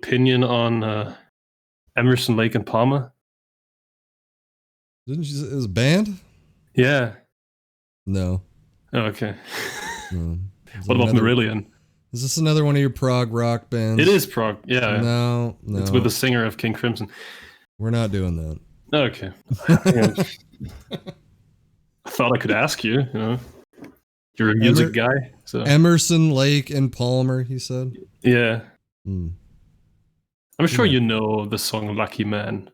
opinion on Emerson, Lake and Palmer? Didn't you say it was a band? Yeah. No. Oh, okay. No. What about Marillion? Is this another one of your prog rock bands? It is prog. Yeah. No. It's with the singer of King Crimson. We're not doing that. Okay. I thought I could ask you. You're a music guy. So Emerson, Lake, and Palmer, he said. Yeah. I'm sure you know the song Lucky Man.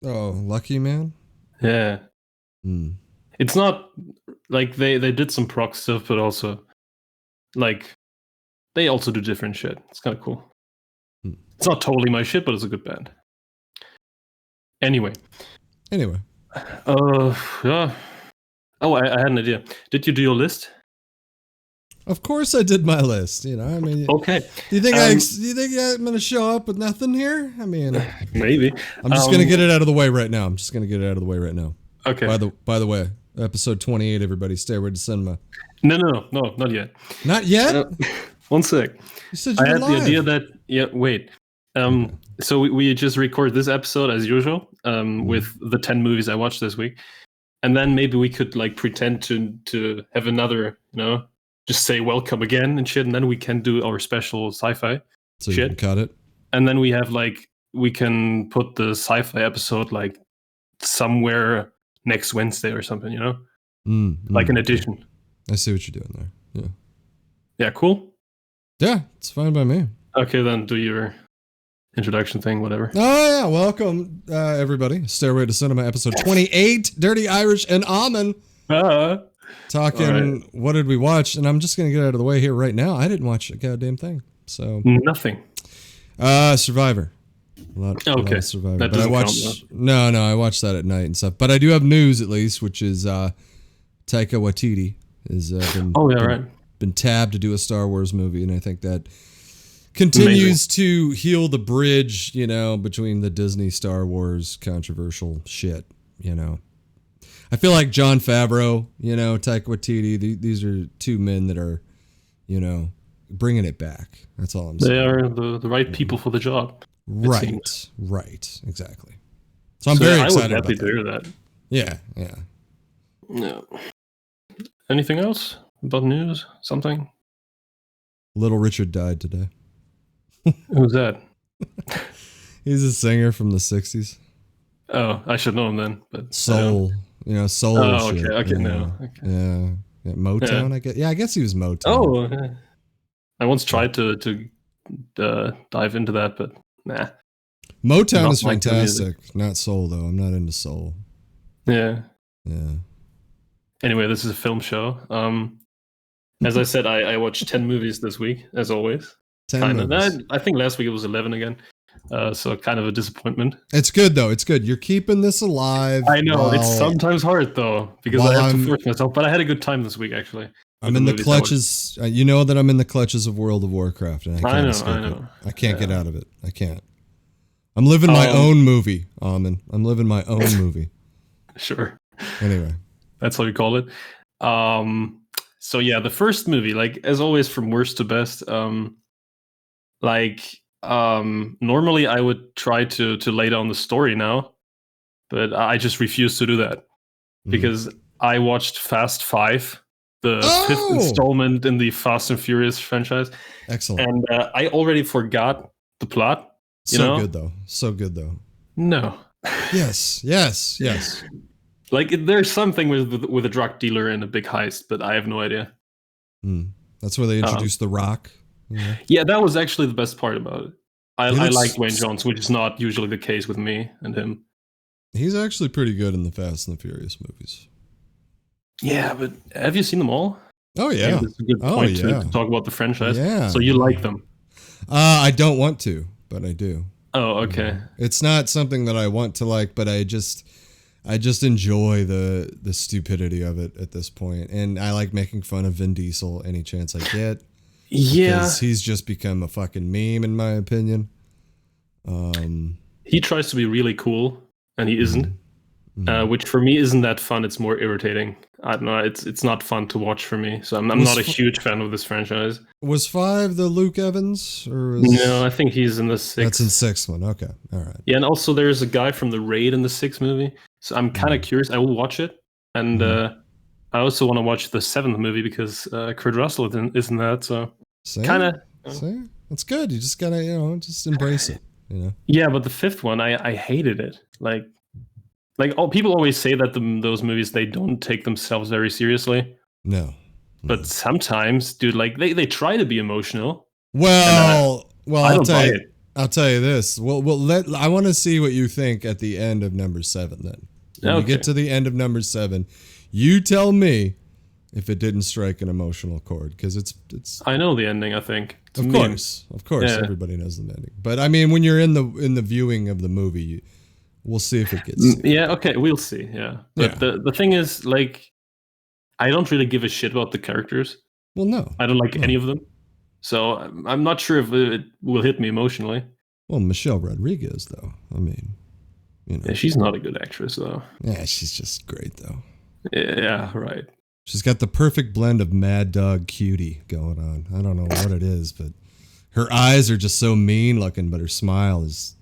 Oh, Lucky Man? Yeah. It's not like they did some prog stuff, but also like they also do different shit. It's kind of cool. It's not totally my shit, but it's a good band. Anyway. Yeah. Oh, I had an idea. Did you do your list? Of course I did my list. I mean, okay. Do you think I'm going to show up with nothing here? I mean, maybe. I'm just going to get it out of the way right now. Okay. By the way, episode 28, everybody, Stairway to Cinema. No, not yet. Not yet? One sec. You said I had the idea that wait. So we just record this episode as usual, with the 10 movies I watched this week. And then maybe we could like pretend to have another, just say welcome again and shit, and then we can do our special sci-fi so shit. You can cut it. And then we have we can put the sci-fi episode like somewhere next Wednesday or something, like an addition. I see what you're doing there. Yeah. Yeah, cool. Yeah, it's fine by me. Okay, then do your introduction thing, whatever. Oh yeah, welcome everybody. Stairway to Cinema, episode 28. Dirty Irish and Almond. Talking. Right. What did we watch? And I'm just gonna get out of the way here right now. I didn't watch a goddamn thing. So nothing. Survivor. A lot of Survivor. That but I watched. No, I watched that at night and stuff. But I do have news at least, which is Taika Waititi has been tabbed to do a Star Wars movie, and I think that continues to heal the bridge, between the Disney Star Wars controversial shit, I feel like Jon Favreau, Taika Waititi, these are two men that are, bringing it back. That's all I'm saying. They are the right people for the job. Right, exactly. So I'm very excited about that. I was happy to hear that. Yeah. No. Anything else about news? Something? Little Richard died today. Who's that? He's a singer from the 60s. Oh, I should know him then. But soul, soul. Oh, shit. Okay, no. Okay. Yeah, Motown. I guess. Yeah, I guess he was Motown. Oh, I once tried to dive into that, but nah. Motown is fantastic. Not soul though. I'm not into soul. Yeah. Anyway, this is a film show. As I said, I watched 10 movies this week, as always. 10 movies. I think last week it was 11 again. So kind of a disappointment. It's good though. It's good. You're keeping this alive. I know it's sometimes hard though because I have to force myself. But I had a good time this week actually. I'm in the clutches. You know that I'm in the clutches of World of Warcraft, and I can't escape it. I can't get out of it. I can't. I'm living my own movie, Almond. I'm living my own movie. Sure. Anyway, that's how you call it. So yeah, the first movie, like as always, from worst to best. Normally I would try to lay down the story now, but I just refuse to do that because I watched Fast 5, the fifth installment in the Fast and Furious franchise. Excellent. And I already forgot the plot. Good though. No. Yes. Like there's something with a drug dealer and a big heist, but I have no idea. That's where they introduced The Rock. Yeah, that was actually the best part about it. I like Dwayne Johnson, which is not usually the case with me and him. He's actually pretty good in the Fast and the Furious movies. Yeah, but have you seen them all? Oh, yeah. That's a good point to talk about the franchise. Yeah. So you like them? I don't want to, but I do. Oh, okay. It's not something that I want to like, but I just enjoy the stupidity of it at this point. And I like making fun of Vin Diesel any chance I get. Yeah. Because he's just become a fucking meme, in my opinion. He tries to be really cool, and he isn't. Which for me isn't that fun. It's more irritating. I don't know. It's not fun to watch for me. So I'm Was not a huge fan of this franchise. Was 5 the Luke Evans, or was... No, I think he's in the 6th. That's in 6th one. Okay, all right. Yeah, and also there's a guy from the Raid in the 6th movie. So I'm kind of curious. I will watch it, and I also want to watch the 7th movie because Kurt Russell is in that. So kind of. See, that's good. You just gotta just embrace it. Yeah, but the 5th one, I hated it. Like all people always say that those movies, they don't take themselves very seriously. No. But sometimes, dude, like they try to be emotional. Well, I'll tell you this. I want to see what you think at the end of number 7. Then when you get to the end of number 7, you tell me if it didn't strike an emotional chord, because it's. I know the ending. I think. Of course, yeah. Everybody knows the ending. But I mean, when you're in the viewing of the movie, we'll see if it gets. Yeah. Okay. We'll see. Yeah. But the thing is, like, I don't really give a shit about the characters. Well, no. I don't like any of them. So I'm not sure if it will hit me emotionally. Well, Michelle Rodriguez, though. I mean, Yeah, she's not a good actress, though. Yeah, she's just great, though. Yeah, right. She's got the perfect blend of mad dog cutie going on. I don't know what it is, but her eyes are just so mean looking, but her smile is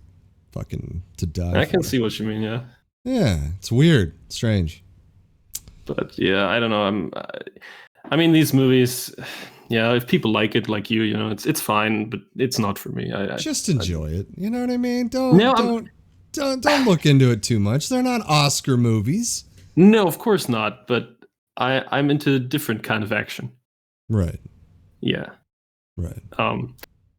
fucking to die I can see what you mean, yeah. Yeah, it's weird. Strange. But yeah, I don't know. I mean, these movies, yeah, if people like it, like you know, it's fine, but it's not for me. Just enjoy it. You know what I mean? Don't look into it too much. They're not Oscar movies. No, of course not. But I'm into different kind of action. Right. Yeah. Right.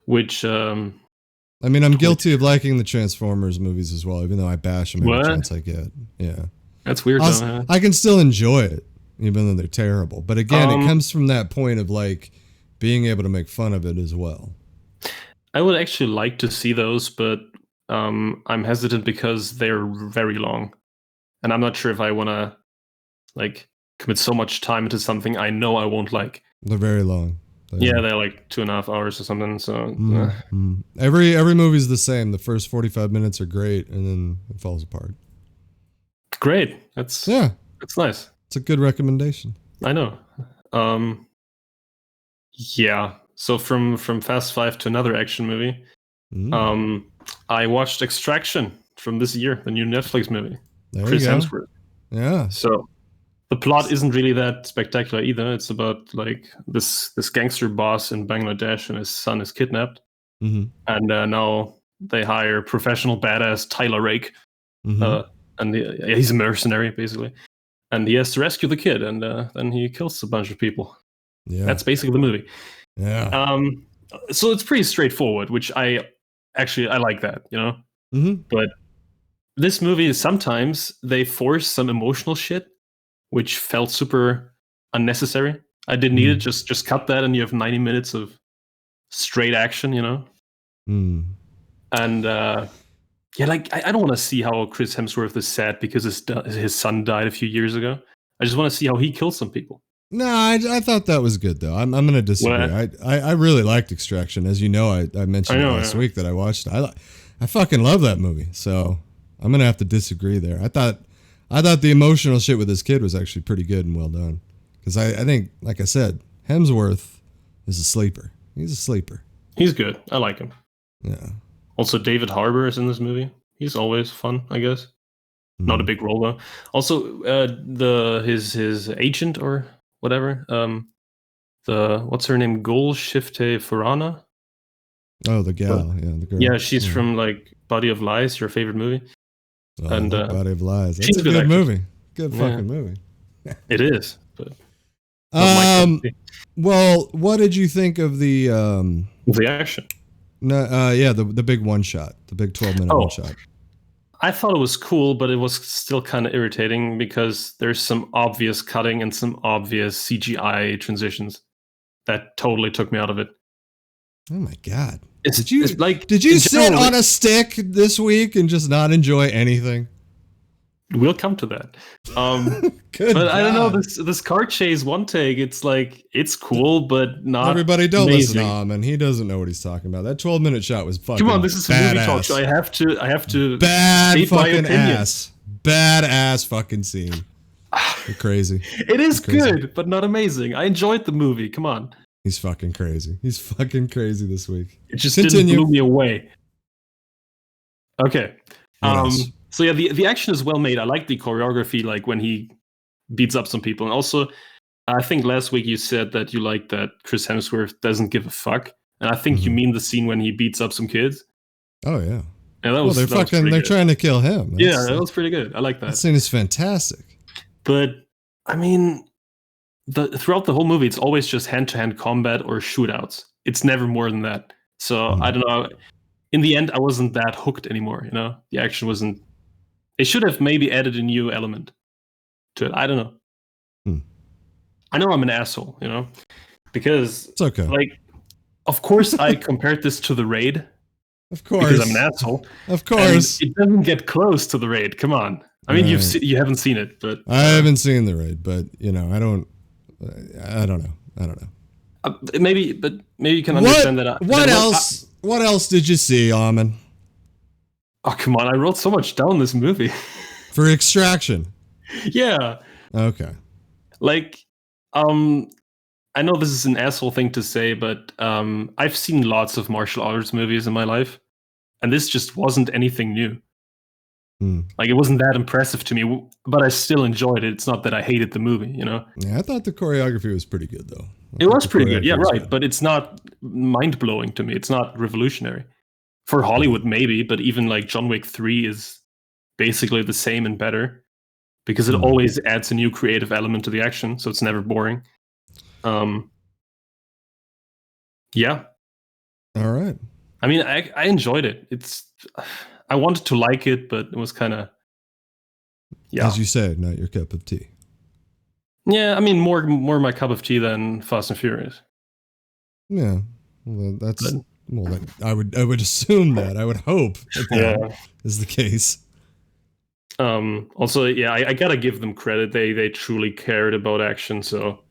Which. I mean, I'm guilty of liking the Transformers movies as well, even though I bash them every chance I get. Yeah. That's weird, though. I can still enjoy it, even though they're terrible. But again, it comes from that point of, like, being able to make fun of it as well. I would actually like to see those, but I'm hesitant because they're very long. And I'm not sure if I want to, like, commit so much time into something I know I won't like. They're very long. They're like 2.5 hours or something. So every movie's the same. The first 45 minutes are great, and then it falls apart. Great. That's nice. It's a good recommendation. I know. Yeah. So from Fast 5 to another action movie, I watched Extraction from this year, the new Netflix movie. Chris Hemsworth. Yeah. So the plot isn't really that spectacular either. It's about like this gangster boss in Bangladesh, and his son is kidnapped, and now they hire professional badass Tyler Rake, and he's a mercenary basically, and he has to rescue the kid, and then he kills a bunch of people. Yeah, that's basically the movie. Yeah. So it's pretty straightforward, which I like that, you know. But this movie, sometimes they force some emotional shit, which felt super unnecessary. I didn't need it. Just cut that, and you have 90 minutes of straight action, you know. And like I don't want to see how Chris Hemsworth is sad because his son died a few years ago. I just want to see how he kills some people. No, I thought that was good though. I'm going to disagree. I really liked Extraction, as you know. I mentioned last week that I watched. I fucking love that movie. So I'm going to have to disagree there. I thought the emotional shit with this kid was actually pretty good and well done. Because I think, like I said, Hemsworth is a sleeper. He's a sleeper. He's good. I like him. Yeah. Also, David Harbour is in this movie. He's always fun, I guess. Not a big role though. Also, his agent or whatever. What's her name? Golshifteh Farahana. Oh, the gal. The girl. Yeah, she's from like Body of Lies, your favorite movie. Oh, and Body of Lies. That's a good movie. Good fucking movie. It is. But well, what did you think of the action? No, the big one shot, the big 12-minute one shot. I thought it was cool, but it was still kind of irritating because there's some obvious cutting and some obvious CGI transitions that totally took me out of it. Oh my god! Did you sit on a stick this week and just not enjoy anything? We'll come to that. Good but God. I don't know, this car chase one take, it's like, it's cool, but not everybody don't amazing. Listen to him, and he doesn't know what he's talking about. That 12-minute shot was fucking Come on, this is a movie talk, so I have to bad fucking ass. Badass fucking scene. You're crazy. It is good, but not amazing. I enjoyed the movie. Come on. He's fucking crazy. He's fucking crazy this week. It just didn't blow me away. Okay. So yeah, the action is well made. I like the choreography, like when he beats up some people. And also, I think last week you said that you like that Chris Hemsworth doesn't give a fuck. And I think you mean the scene when he beats up some kids. Oh, yeah. Yeah, they're trying to kill him. That was pretty good. I like that. That scene is fantastic. But, I mean, throughout the whole movie, it's always just hand-to-hand combat or shootouts. It's never more than that. So, I don't know. In the end, I wasn't that hooked anymore, you know? The action wasn't... They should have maybe added a new element to it. I don't know. I know I'm an asshole, you know? Because, it's okay. Like, of course I compared this to The Raid. Of course. Because I'm an asshole. Of course. And it doesn't get clse to The Raid. Come on. I mean, you haven't seen it, but... I haven't seen The Raid, but, you know, I don't know. Maybe you can understand that. What else did you see, Armin? Oh, come on. I wrote so much down this movie. For Extraction. Yeah. Okay. Like, I know this is an asshole thing to say, but I've seen lots of martial arts movies in my life, and this just wasn't anything new. Like, it wasn't that impressive to me, but I still enjoyed it. It's not that I hated the movie, you know? Yeah, I thought the choreography was pretty good, though. It was pretty good, yeah, right. But it's not mind-blowing to me. It's not revolutionary. For Hollywood, maybe, but even like John Wick 3 is basically the same and better because it always adds a new creative element to the action, so it's never boring. Yeah. All right. I mean, I enjoyed it. I wanted to like it, but it was kind of, yeah. As you said, not your cup of tea. Yeah, I mean, more my cup of tea than Fast and Furious. Yeah, well, I would assume that. I would hope that is the case. Also, yeah, I gotta give them credit. They truly cared about action, so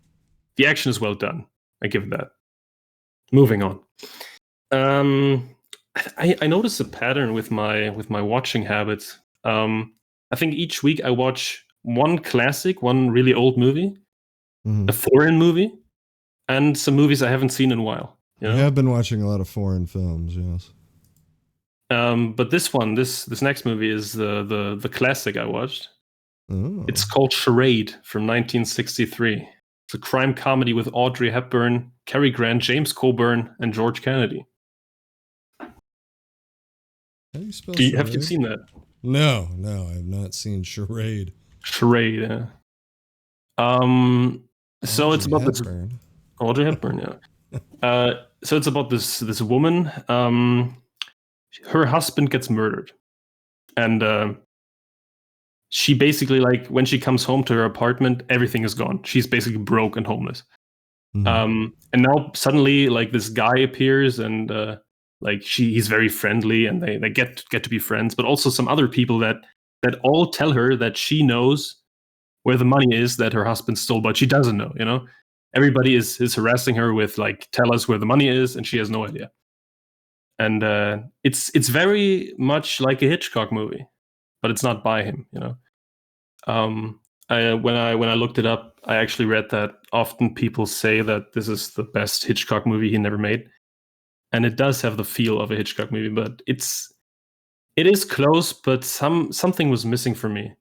the action is well done. I give that. Moving on. I noticed a pattern with my watching habits. I think each week I watch one classic, one really old movie, a foreign movie, and some movies I haven't seen in a while. You know? I have been watching a lot of foreign films, yes. But this next movie is the classic I watched. Oh. It's called Charade from 1963. It's a crime comedy with Audrey Hepburn, Cary Grant, James Coburn, and George Kennedy. How do you spell Charade? Have you seen that? No, I have not seen Charade. Charade, yeah. So it's about this Audrey Hepburn, yeah. So it's about this woman. Her husband gets murdered, and she basically, like, when she comes home to her apartment, everything is gone. She's basically broke and homeless. And now suddenly, like, this guy appears, and like he's very friendly, and they get to be friends. But also some other people that all tell her that she knows where the money is that her husband stole, but she doesn't know. You know, everybody is harassing her with, like, tell us where the money is, and she has no idea. And it's very much like a Hitchcock movie, but it's not by him. You know. When I looked it up, I actually read that often people say that this is the best Hitchcock movie he never made, and it does have the feel of a Hitchcock movie, but it is close, but something was missing for me.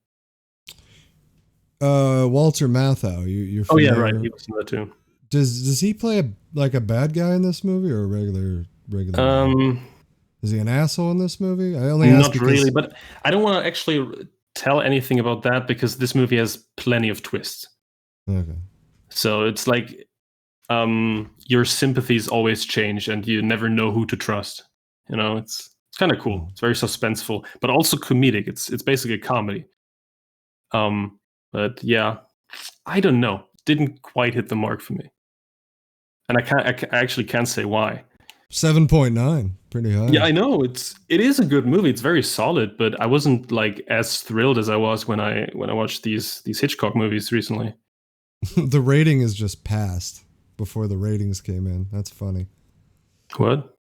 Walter Matthau, you're familiar? Oh yeah, right. He was in that too. Does he play a bad guy in this movie or a regular? Is he an asshole in this movie? I only ask not really, but I don't want to actually tell anything about that because this movie has plenty of twists. Okay. So it's like your sympathies always change and you never know who to trust. You know, it's kind of cool. It's very suspenseful, but also comedic. It's basically a comedy. But yeah, I don't know. Didn't quite hit the mark for me. And I actually can't say why. 7.9, pretty high. Yeah, I know. It is a good movie. It's very solid, but I wasn't like as thrilled as I was when I watched these Hitchcock movies recently. The rating is just passed before the ratings came in. That's funny. What?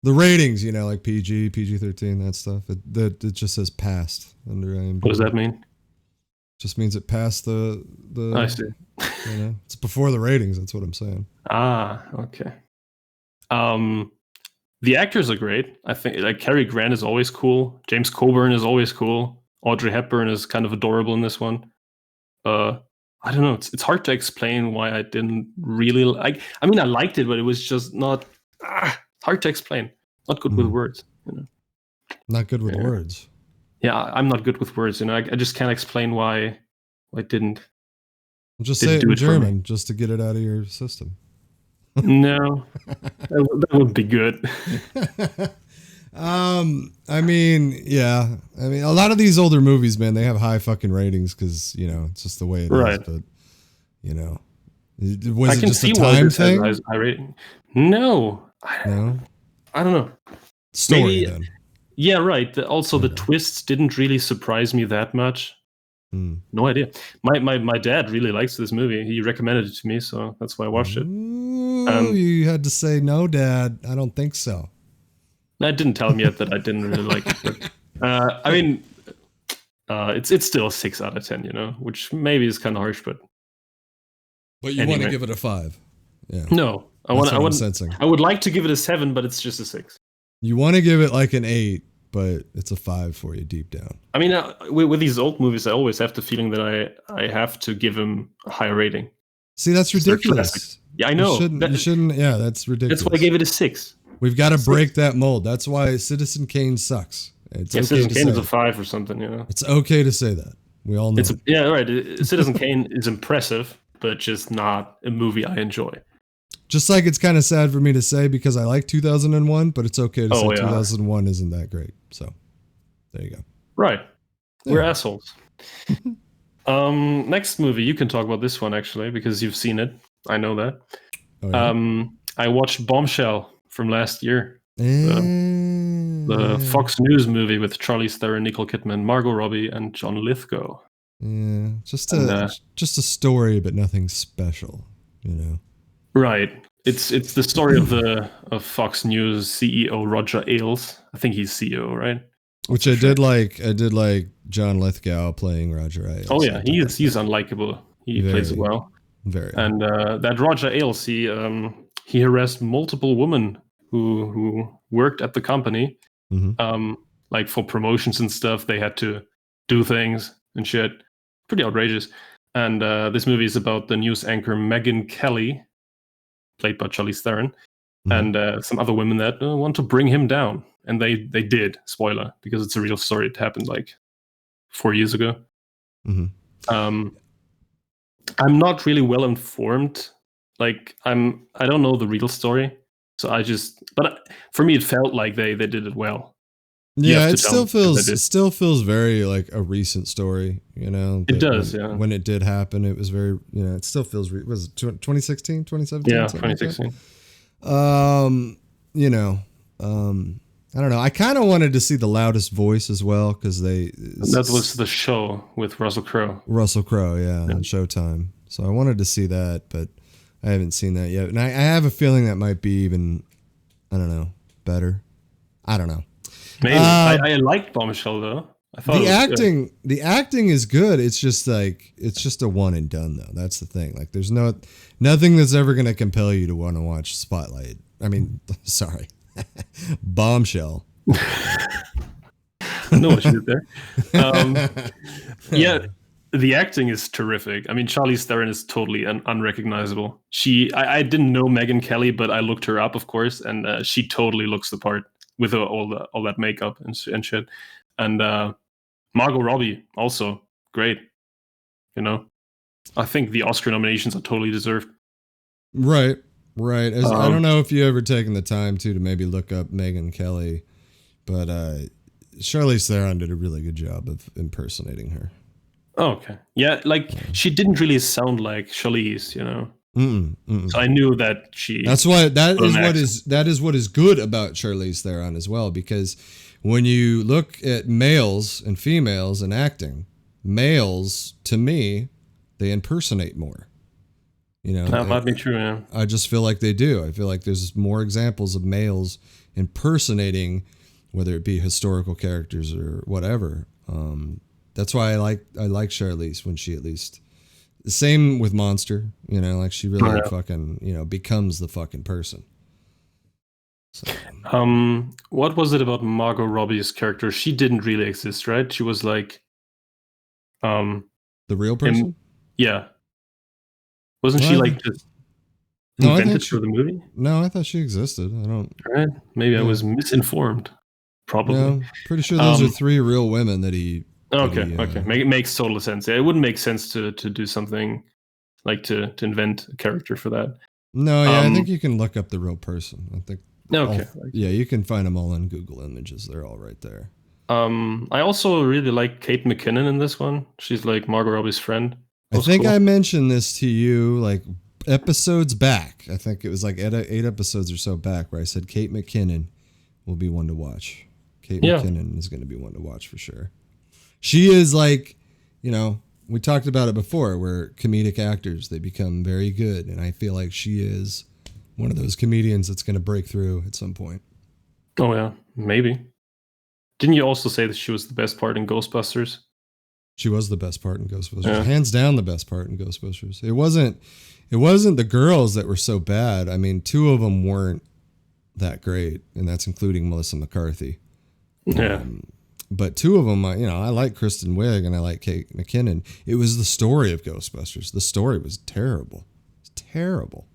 The ratings, you know, like PG, PG-13, that stuff. It just says passed under IMDb. What does that mean? Just means it passed the. I see. It's before the ratings. That's what I'm saying. Ah, okay. The actors are great. I think like Cary Grant is always cool. James Coburn is always cool. Audrey Hepburn is kind of adorable in this one. I don't know. It's hard to explain why I didn't really like. I mean, I liked it, but it was just not. Hard to explain. Not good with words. Not good with words. Yeah, I'm not good with words. I just can't explain why I didn't. Well, just say it in German, just to get it out of your system. No, that would be good. I mean, yeah. I mean, a lot of these older movies, man, they have high fucking ratings because it's just the way it is. But was it just a time thing? High rating. No. No. I don't know. Story maybe, then. Yeah, right. Also, the twists didn't really surprise me that much. No idea. My dad really likes this movie. He recommended it to me, so that's why I watched it. You had to say no, Dad. I don't think so. I didn't tell him yet that I didn't really like it. But, I mean, it's still a 6 out of 10, which maybe is kind of harsh, but. But you want to give it a 5? Yeah. No, I would like to give it a 7, but it's just a 6. You want to give it like an 8, but it's a 5 for you deep down. I mean, with these old movies, I always have the feeling that I have to give them a higher rating. See, that's ridiculous. Yeah, I know. You shouldn't. Yeah, that's ridiculous. That's why I gave it a 6. We've got to break that mold. That's why Citizen Kane sucks. It's okay Citizen Kane is a 5 or something. It's okay to say that. We all know. Yeah, right. Citizen Kane is impressive, but just not a movie I enjoy. Just like it's kind of sad for me to say because I like 2001, but it's okay to say 2001 isn't that great. So there you go. Right. Yeah. We're assholes. Next movie, you can talk about this one actually because you've seen it. I know that. Oh, yeah. I watched Bombshell from last year. The Fox News movie with Charlize Theron, Nicole Kidman, Margot Robbie, and John Lithgow. Yeah, just a story, but nothing special, Right. It's the story of Fox News CEO Roger Ailes. I think he's CEO, right? Which I did like. I did like John Lithgow playing Roger Ailes. Oh yeah, he's unlikable. He plays it well. Very. And that Roger Ailes, he harassed multiple women who worked at the company. Mm-hmm. Like for promotions and stuff, they had to do things and shit. Pretty outrageous. And this movie is about the news anchor Megyn Kelly, played by Charlize Theron, and some other women that want to bring him down. And they did, spoiler, because it's a real story. It happened like 4 years ago. Mm-hmm. I'm not really well informed. Like I don't know the real story. So but for me, it felt like they did it well. Yeah, it still feels very like a recent story, It does, yeah. When it did happen, it was very, it still feels, was it 2016, 2017? Yeah, 2016. I don't know. I kind of wanted to see The Loudest Voice as well because that was the show with Russell Crowe. Yeah, on Showtime. So I wanted to see that, but I haven't seen that yet. And I have a feeling that might be even, I don't know, better. I don't know. Maybe. I liked Bombshell though. I thought the acting is good. It's just a one and done though. That's the thing. Like there's nothing that's ever going to compel you to want to watch Spotlight. I mean, sorry. Bombshell. I know what you did there. Yeah, the acting is terrific. I mean, Charlize Theron is totally unrecognizable. I didn't know Megyn Kelly, but I looked her up, of course, and she totally looks the part with all that makeup and shit. And Margot Robbie also great. I think the Oscar nominations are totally deserved. Right. I don't know if you ever taken the time to maybe look up Megyn Kelly, but Charlize Theron did a really good job of impersonating her. Oh, okay. Yeah, she didn't really sound like Charlize, So I knew that she. That's why that is what is good about Charlize Theron as well, because when you look at males and females in acting, males to me they impersonate more. That might be true. Yeah. I just feel like they do. I feel like there's more examples of males impersonating, whether it be historical characters or whatever, That's why I like Charlize when she at least. The same with Monster, like she really fucking, becomes the fucking person. So. What was it about Margot Robbie's character? She didn't really exist, right? She was like, the real person. Yeah. Wasn't she like just invented for the movie? No, I thought she existed. I don't. Right? Maybe I was misinformed. Probably. No, pretty sure those are 3 real women that he. Okay. It makes total sense. It wouldn't make sense to do something like to invent a character for that. No, yeah, I think you can look up the real person. I think. Okay. Yeah, you can find them all on Google Images. They're all right there. I also really like Kate McKinnon in this one. She's like Margot Robbie's friend. I think I mentioned this to you like episodes back. I think it was like 8 episodes or so back where I said Kate McKinnon will be one to watch. Kate McKinnon is going to be one to watch for sure. She is like, we talked about it before where comedic actors, they become very good. And I feel like she is one of those comedians that's going to break through at some point. Oh, yeah, maybe. Didn't you also say that she was the best part in Ghostbusters? She was the best part in Ghostbusters. Yeah. Hands down the best part in Ghostbusters. It wasn't the girls that were so bad. I mean, 2 of them weren't that great, and that's including Melissa McCarthy. Yeah. But 2 of them, I like Kristen Wiig and I like Kate McKinnon. It was the story of Ghostbusters. The story was terrible. It's terrible.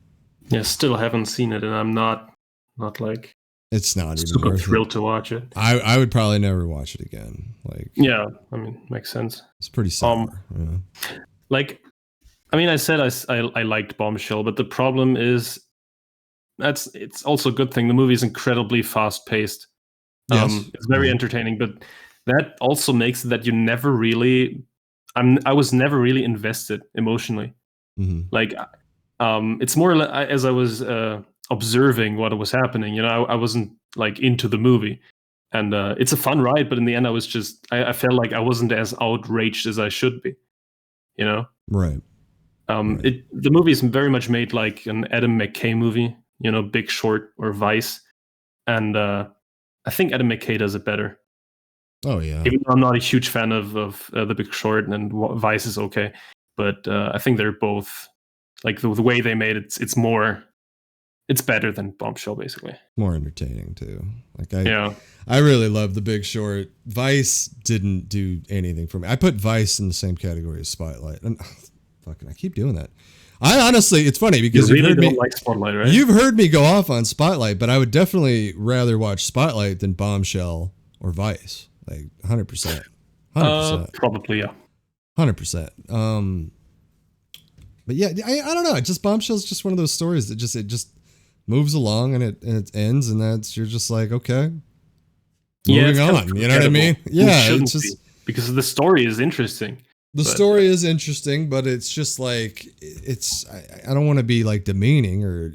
Yeah, still haven't seen it, and I'm not like it's not even super thrilled to watch it. I would probably never watch it again. Like, yeah, I mean, makes sense. It's pretty sour. Like, I mean, I said I liked Bombshell, but the problem is it's also a good thing. The movie is incredibly fast paced. Yes. It's very entertaining, but that also makes it that you never really. I was never really invested emotionally. Mm-hmm. Like, it's more as I was observing what was happening. I wasn't like into the movie, and it's a fun ride. But in the end, I felt like I wasn't as outraged as I should be. Right. The movie is very much made like an Adam McKay movie. Big Short or Vice, and I think Adam McKay does it better. Oh yeah. Even though I'm not a huge fan of The Big Short, and Vice is okay, but I think they're both like the way they made it. It's better than Bombshell, basically. More entertaining too. Like I really love The Big Short. Vice didn't do anything for me. I put Vice in the same category as Spotlight, and I keep doing that. I honestly, it's funny because you really don't like Spotlight, right? You've heard me go off on Spotlight, but I would definitely rather watch Spotlight than Bombshell or Vice. Like 100%. 100%. Probably, yeah. 100%. But yeah, I don't know. Just Bombshell's just one of those stories that it just moves along and it ends, and you're just like, okay, moving on. You know what I mean? Yeah, it's just because the story is interesting. The story is interesting, but it's just like I don't want to be like demeaning or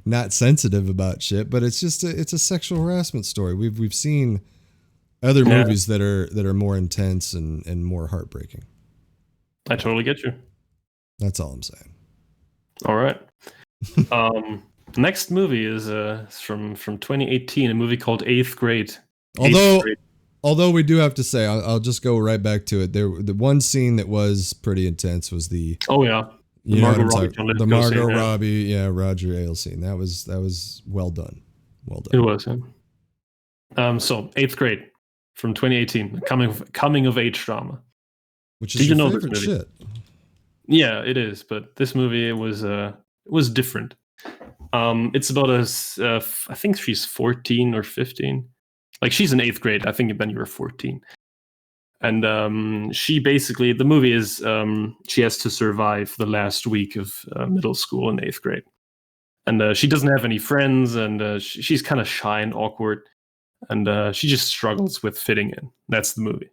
not sensitive about shit, but it's just it's a sexual harassment story. We've seen other movies that are more intense and more heartbreaking. I totally get you. That's all I'm saying. All right. Next movie is from 2018, a movie called Eighth Grade. Although we do have to say, I'll just go right back to it. The one scene that was pretty intense was the the Margot Robbie, Roger Ailes scene. That was well done. Well done. It was. Yeah. So Eighth Grade from 2018, coming of age drama. Which is your favorite shit. Yeah, it is. But this movie was different. It's about I think she's 14 or 15. Like, she's in 8th grade. I think then you were 14. And she basically, the movie is she has to survive the last week of middle school in 8th grade. And she doesn't have any friends, and she's kind of shy and awkward. And she just struggles with fitting in. That's the movie.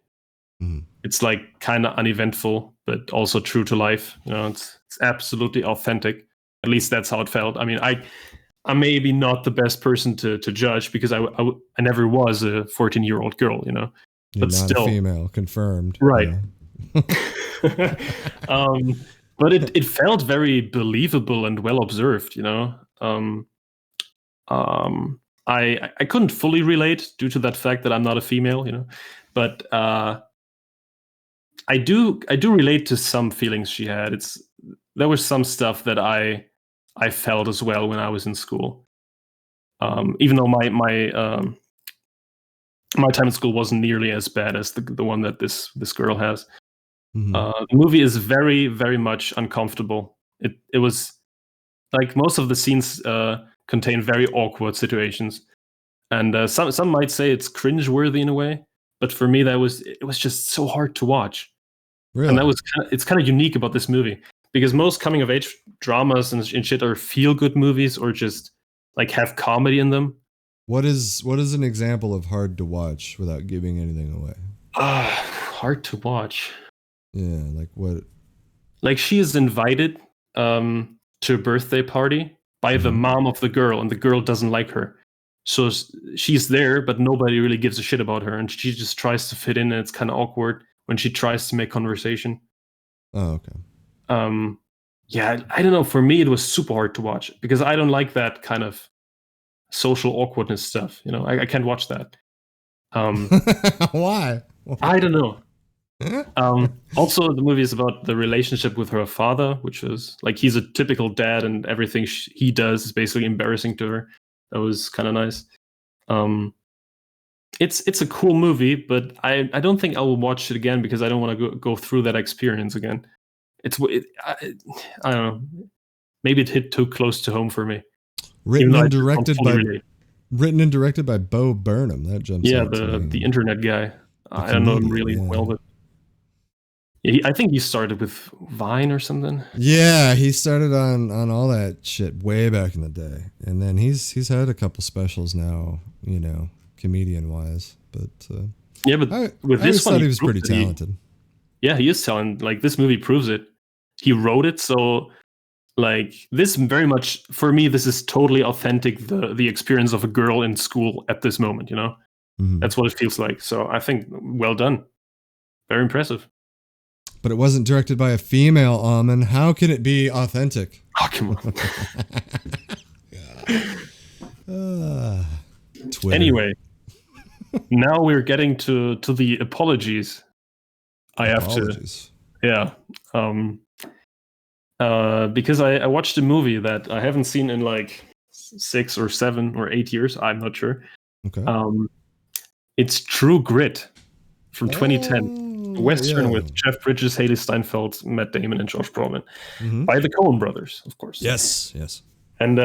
Mm-hmm. It's like kind of uneventful, but also true to life. It's absolutely authentic. At least that's how it felt. I mean, I'm maybe not the best person to judge because I never was a 14-year-old girl, You're but not still a female, confirmed. Right. Yeah. But it felt very believable and well observed, I couldn't fully relate due to that fact that I'm not a female, you know, but I do relate to some feelings she had. There was some stuff that I felt as well when I was in school. Even though my time at school wasn't nearly as bad as the one that this girl has. Mm-hmm. The movie is very, very much uncomfortable. It was like most of the scenes contain very awkward situations, and some might say it's cringeworthy in a way. But for me, it was just so hard to watch. Really? And it's kind of unique about this movie, because most coming of age dramas and shit are feel good movies or just like have comedy in them. What is an example of hard to watch without giving anything away? Hard to watch. Yeah, like what? Like she is invited to a birthday party by the mom of the girl, and the girl doesn't like her. So she's there, but nobody really gives a shit about her, and she just tries to fit in, and it's kind of awkward when she tries to make conversation. Oh, okay. Yeah, I don't know. For me, it was super hard to watch because I don't like that kind of social awkwardness stuff. You know, I can't watch that. Why? I don't know. Also, the movie is about the relationship with her father, which is like he's a typical dad, and everything he does is basically embarrassing to her. That was kind of nice. It's a cool movie, but I don't think I will watch it again because I don't want to go through that experience again. I don't know. Maybe it hit too close to home for me. Written and directed by Bo Burnham. That jumps out to me. The internet guy. I don't know him really well, but I think he started with Vine or something. Yeah, he started on all that shit way back in the day, and then he's had a couple specials now, you know, comedian wise. But yeah, but with this one, thought he was pretty talented. Yeah, he is talented. Like this movie proves it. He wrote it, so like this very much for me. This is totally authentic. The experience of a girl in school at this moment, you know, that's what it feels like. So I think well done, very impressive. But it wasn't directed by a female, Almond. How can it be authentic? Oh, come on. Anyway, now we're getting to the apologies. Apologies. Because I watched a movie that I haven't seen in like 6 or 7 or 8 years. I'm not sure. Okay. It's True Grit from 2010. Western with Jeff Bridges, Haley Steinfeld, Matt Damon, and Josh Brolin, by the Coen brothers, of course. Yes. And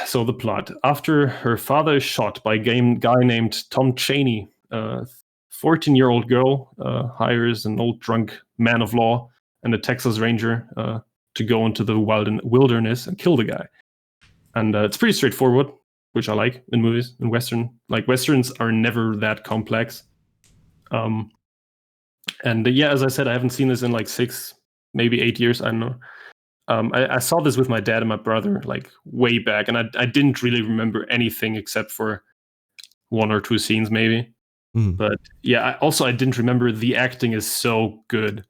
so the plot: after her father is shot by a guy named Tom Chaney, 14-year-old girl hires an old drunk man of law and a Texas Ranger to go into the wilderness and kill the guy. And it's pretty straightforward, which I like in movies. In Western, like Westerns are never that complex. And yeah, as I said, I haven't seen this in like 6, maybe 8 years. I don't know. I saw this with my dad and my brother like way back, and I didn't really remember anything except for 1 or 2 scenes maybe. But yeah, I didn't remember. The acting is so good.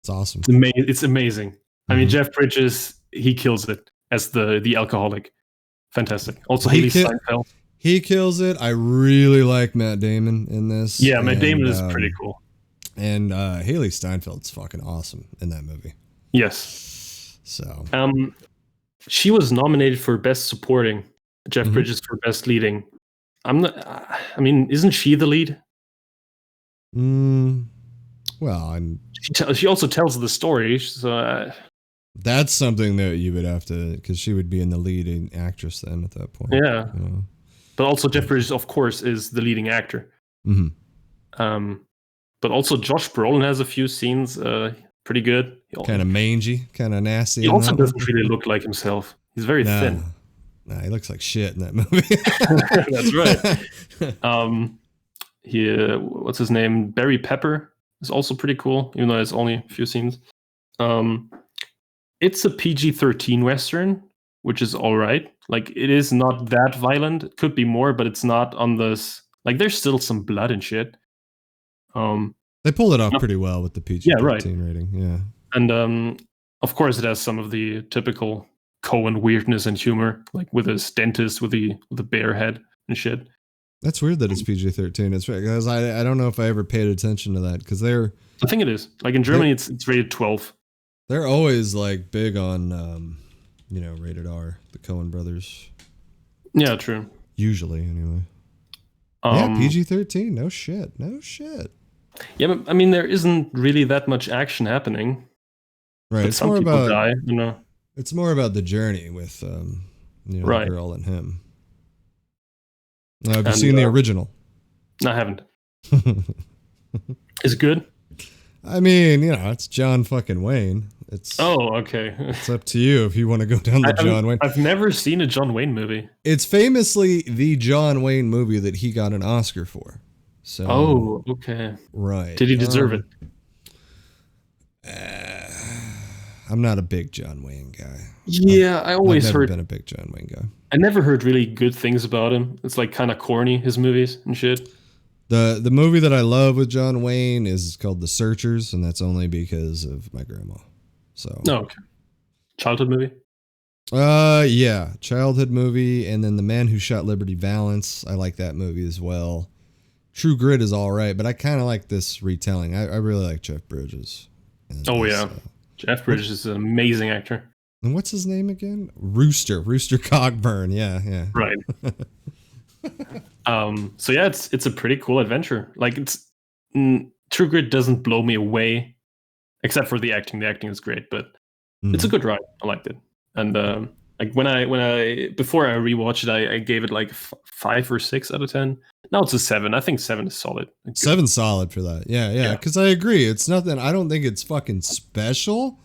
It's awesome. It's amazing. I mean, Jeff Bridges, he kills it as the alcoholic. Fantastic. Also, Haley Steinfeld. He kills it. I really like Matt Damon in this. Yeah, Matt Damon is pretty cool. And Haley Steinfeld's fucking awesome in that movie. Yes. So. She was nominated for Best Supporting. Jeff Bridges for Best Leading. Isn't she the lead? Well, she also tells the story. So that's something that you would have to, because she would be in the leading actress then at that point. Yeah. You know? But also Jeff Bridges, of course, is the leading actor. But also Josh Brolin has a few scenes, pretty good. Kind of mangy, kind of nasty. He also doesn't really look like himself. He's very thin. Nah, he looks like shit in that movie. That's right. What's his name? Barry Pepper is also pretty cool, even though it's only a few scenes. It's a PG-13 Western, which is all right. Like, it is not that violent. It could be more, but it's not on this. Like, there's still some blood and shit. They pulled it off pretty well with the PG-13 rating. Yeah. And of course, it has some of the typical Coen weirdness and humor, like with his dentist with the bear head and shit. That's weird that it's PG-13. It's because I don't know if I ever paid attention to that because I think it is. Like in Germany, it's rated 12. They're always like big on rated R. The Coen brothers. Yeah, true. Usually, anyway. Yeah, PG-13. No shit. Yeah, but I mean, there isn't really that much action happening. Right. But it's some more people about die, you know. It's more about the journey with right. the girl and him. Now, have you seen the original? I haven't. Is it good? I mean, it's John fucking Wayne. Okay. It's up to you if you want to go down the John Wayne. I've never seen a John Wayne movie. It's famously the John Wayne movie that he got an Oscar for. So. Oh, okay. Right. Did he deserve it? I'm not a big John Wayne guy. Yeah, I've never been a big John Wayne guy. I never heard really good things about him. It's like kind of corny, his movies and shit. The movie that I love with John Wayne is called The Searchers, and that's only because of my grandma. So. Oh, okay. Childhood movie? Yeah, childhood movie, and then The Man Who Shot Liberty Valance. I like that movie as well. True Grit is all right, but I kind of like this retelling. I really like Jeff Bridges. Jeff Bridges is an amazing actor. And what's his name again? Rooster Cogburn. Yeah. Right. So yeah, it's a pretty cool adventure. Like True Grit doesn't blow me away, except for the acting. The acting is great, but it's a good ride. I liked it. And like when I before I rewatched it, I gave it like 5 or 6 out of 10. Now it's a 7. I think 7 is solid. 7's solid for that. Yeah. Because I agree. It's nothing. I don't think it's fucking special,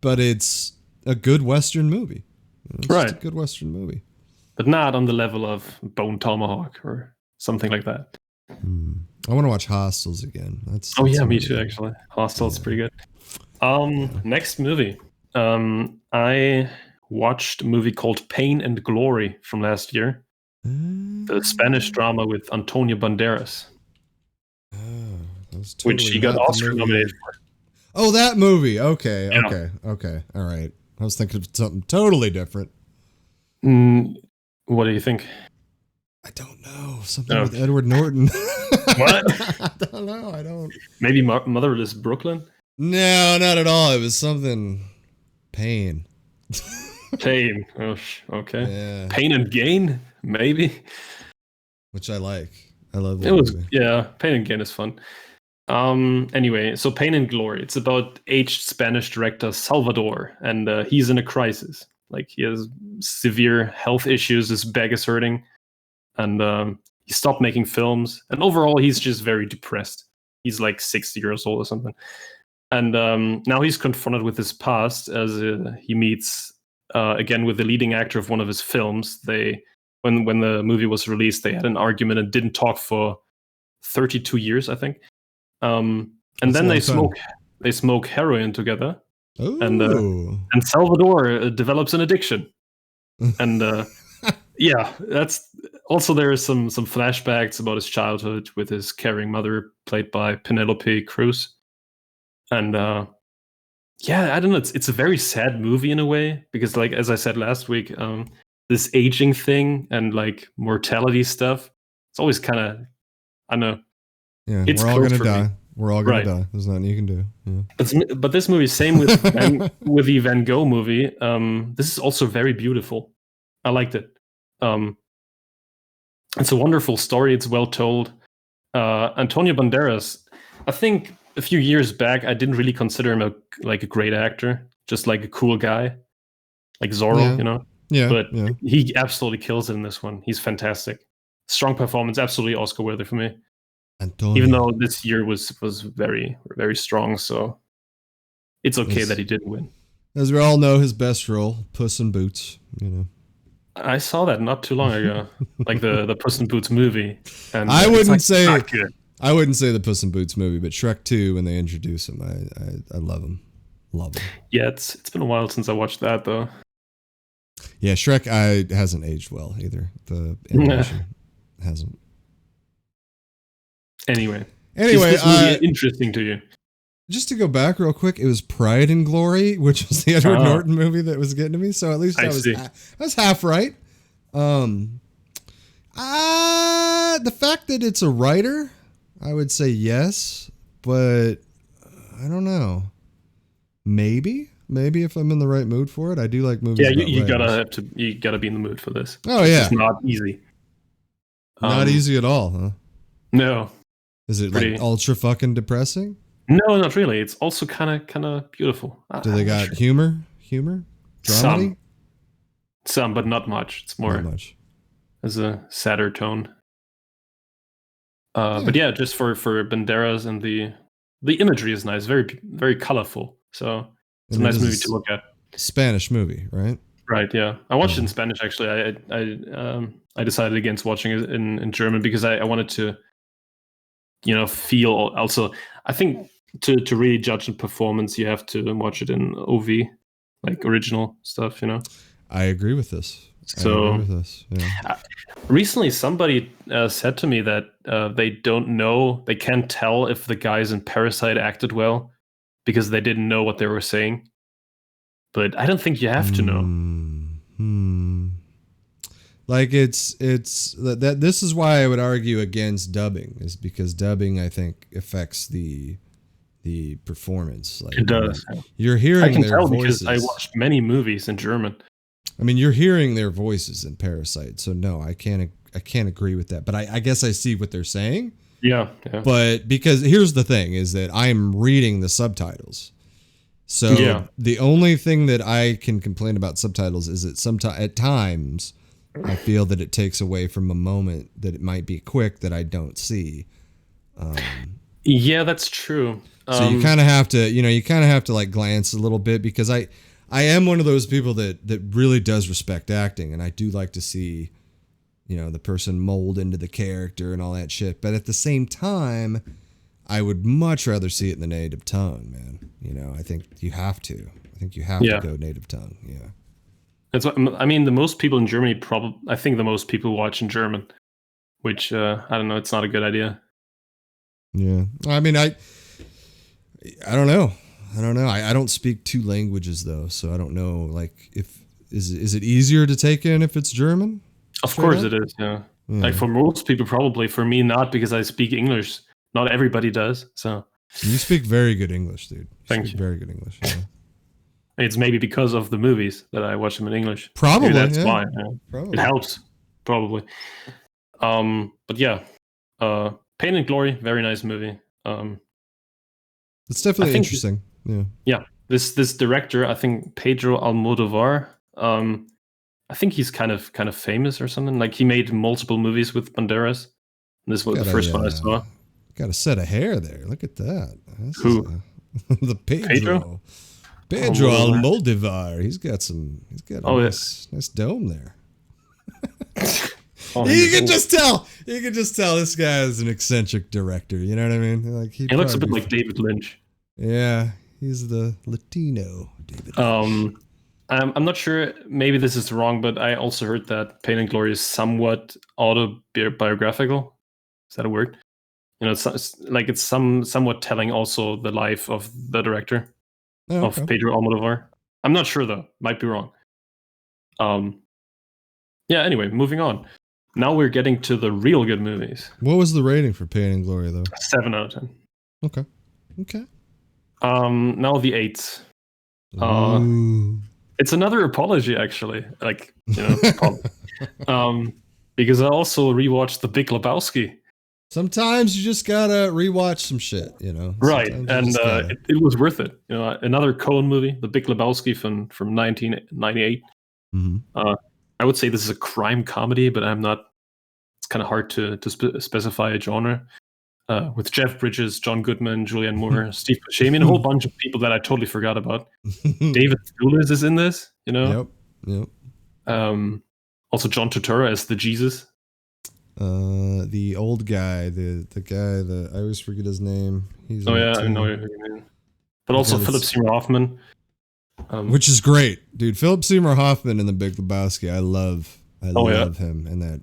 but it's a good Western movie. It's just a good Western movie. But not on the level of Bone Tomahawk or something like that. I want to watch Hostels again. That's me too, actually. Hostels pretty good. Next movie. I watched a movie called Pain and Glory from last year. The Spanish drama with Antonio Banderas. Which he got Oscar nominated for. Oh, that movie. Okay. All right. I was thinking of something totally different. What do you think? I don't know. Something with Edward Norton. What? I don't know. I don't. Maybe Motherless Brooklyn? No, not at all. It was something. Pain. Pain. Oh, okay. Yeah. Pain and Gain? Maybe. Which I like. I love that movie. Yeah, Pain and Gain is fun. Anyway, so Pain and Glory. It's about aged Spanish director Salvador, and he's in a crisis. Like, he has severe health issues, his back is hurting, and he stopped making films, and overall he's just very depressed. He's like 60 years old or something. And now he's confronted with his past as he meets again with the leading actor of one of his films. When the movie was released, they had an argument and didn't talk for 32 years, I think. And then they smoke heroin together. Ooh. And Salvador develops an addiction. And yeah, that's also there is some flashbacks about his childhood with his caring mother, played by Penelope Cruz. And yeah, I don't know. It's a very sad movie in a way because, like as I said last week, this aging thing and like mortality stuff. It's always kind of, I don't know. Yeah, we're all gonna die. We're all gonna die. There's nothing you can do. Yeah. But this movie, same with with the Van Gogh movie. This is also very beautiful. I liked it. It's a wonderful story. It's well told. Antonio Banderas, I think a few years back, I didn't really consider him a great actor, just like a cool guy, like Zorro, you know. Yeah. But he absolutely kills it in this one. He's fantastic. Strong performance, absolutely Oscar worthy for me. Antonio. Even though this year was very, very strong, so it's okay that he didn't win. As we all know, his best role, Puss in Boots. You know, I saw that not too long ago, like the Puss in Boots movie. And I wouldn't say not good. I wouldn't say the Puss in Boots movie, but Shrek 2 when they introduce him, I love him, love him. Yeah, it's been a while since I watched that though. Yeah, Shrek hasn't aged well either. The animation hasn't. Anyway, is this movie interesting to you? Just to go back real quick, it was Pride and Glory, which was the Edward Norton movie that was getting to me. So at least I was half right. The fact that it's a writer, I would say yes, but I don't know. Maybe if I'm in the right mood for it. I do like movies. Yeah, you gotta be in the mood for this. Oh yeah, it's not easy. Not easy at all, huh? No. Is it like ultra fucking depressing? No, not really. It's also kind of beautiful. Do they got humor? Dramedy? Some, but not much. It's more as a sadder tone. But yeah, just for Banderas, and the imagery is nice, very very colorful. So it's a nice movie to look at. Spanish movie, right? Right. Yeah, I watched it in Spanish actually. I decided against watching it in German because I wanted to, feel. Also, I think to really judge a performance, you have to watch it in OV, like original stuff. I agree with this. So yeah. Recently, somebody said to me that they can't tell if the guys in Parasite acted well because they didn't know what they were saying. But I don't think you have to know. Like it's that. This is why I would argue against dubbing, is because dubbing, I think, affects the performance. Like it does. You're hearing. I can tell voices. Because I watched many movies in German. I mean, you're hearing their voices in Parasite, so no, I can't agree with that. But I guess I see what they're saying. Yeah. But because here's the thing, is that I'm reading the subtitles. So the only thing that I can complain about subtitles is that at times I feel that it takes away from a moment that it might be quick that I don't see. Yeah, that's true. So you kind of have to, like glance a little bit, because I am one of those people that really does respect acting, and I do like to see, the person mold into the character and all that shit. But at the same time, I would much rather see it in the native tongue, man. I think you have to. I think you have to go native tongue. Yeah. That's what I mean. The most people in Germany I think the most people watch in German, which I don't know. It's not a good idea. Yeah. I mean, I don't know. I don't speak two languages though, so I don't know. Like, is it easier to take in if it's German? Of course it is. Yeah. Like for most people, probably. For me, not, because I speak English. Not everybody does. So you speak very good English, dude. Thank you. Very good English. Yeah. It's maybe because of the movies that I watch them in English. Probably maybe that's why. Yeah. Probably. It helps. Probably. But yeah, Pain and Glory, very nice movie. It's definitely interesting. Yeah. Yeah. This director, I think Pedro Almodovar. I think he's kind of famous or something. Like, he made multiple movies with Banderas. This was the first one I saw. Got a set of hair there. Look at that. Who? The Pedro Almodovar. He's got a nice dome there. You can just tell this guy is an eccentric director. You know what I mean? Like, he looks a bit like David Lynch. Yeah, he's the Latino David Lynch. I'm not sure. Maybe this is wrong, but I also heard that Pain and Glory is somewhat autobiographical. Is that a word? It's somewhat telling also the life of the director of Pedro Almodovar. I'm not sure though. Might be wrong. Yeah. Anyway, moving on. Now we're getting to the real good movies. What was the rating for Pain and Glory though? 7 out of 10. Okay. Now the 8s. It's another apology, actually. Because I also rewatched The Big Lebowski. Sometimes you just gotta rewatch some shit, Right, and it was worth it. Another Coen movie, The Big Lebowski from 1998. Mm-hmm. I would say this is a crime comedy, but I'm not. It's kind of hard to specify a genre. With Jeff Bridges, John Goodman, Julianne Moore, Steve Buscemi, and a whole bunch of people that I totally forgot about. David Thewlis is in this, Yep. Also John Turturro as the Jesus. The old guy, the guy that I always forget his name. He's I know who you mean. But also Philip Seymour Hoffman. Which is great, dude. Philip Seymour Hoffman in The Big Lebowski. I love him and that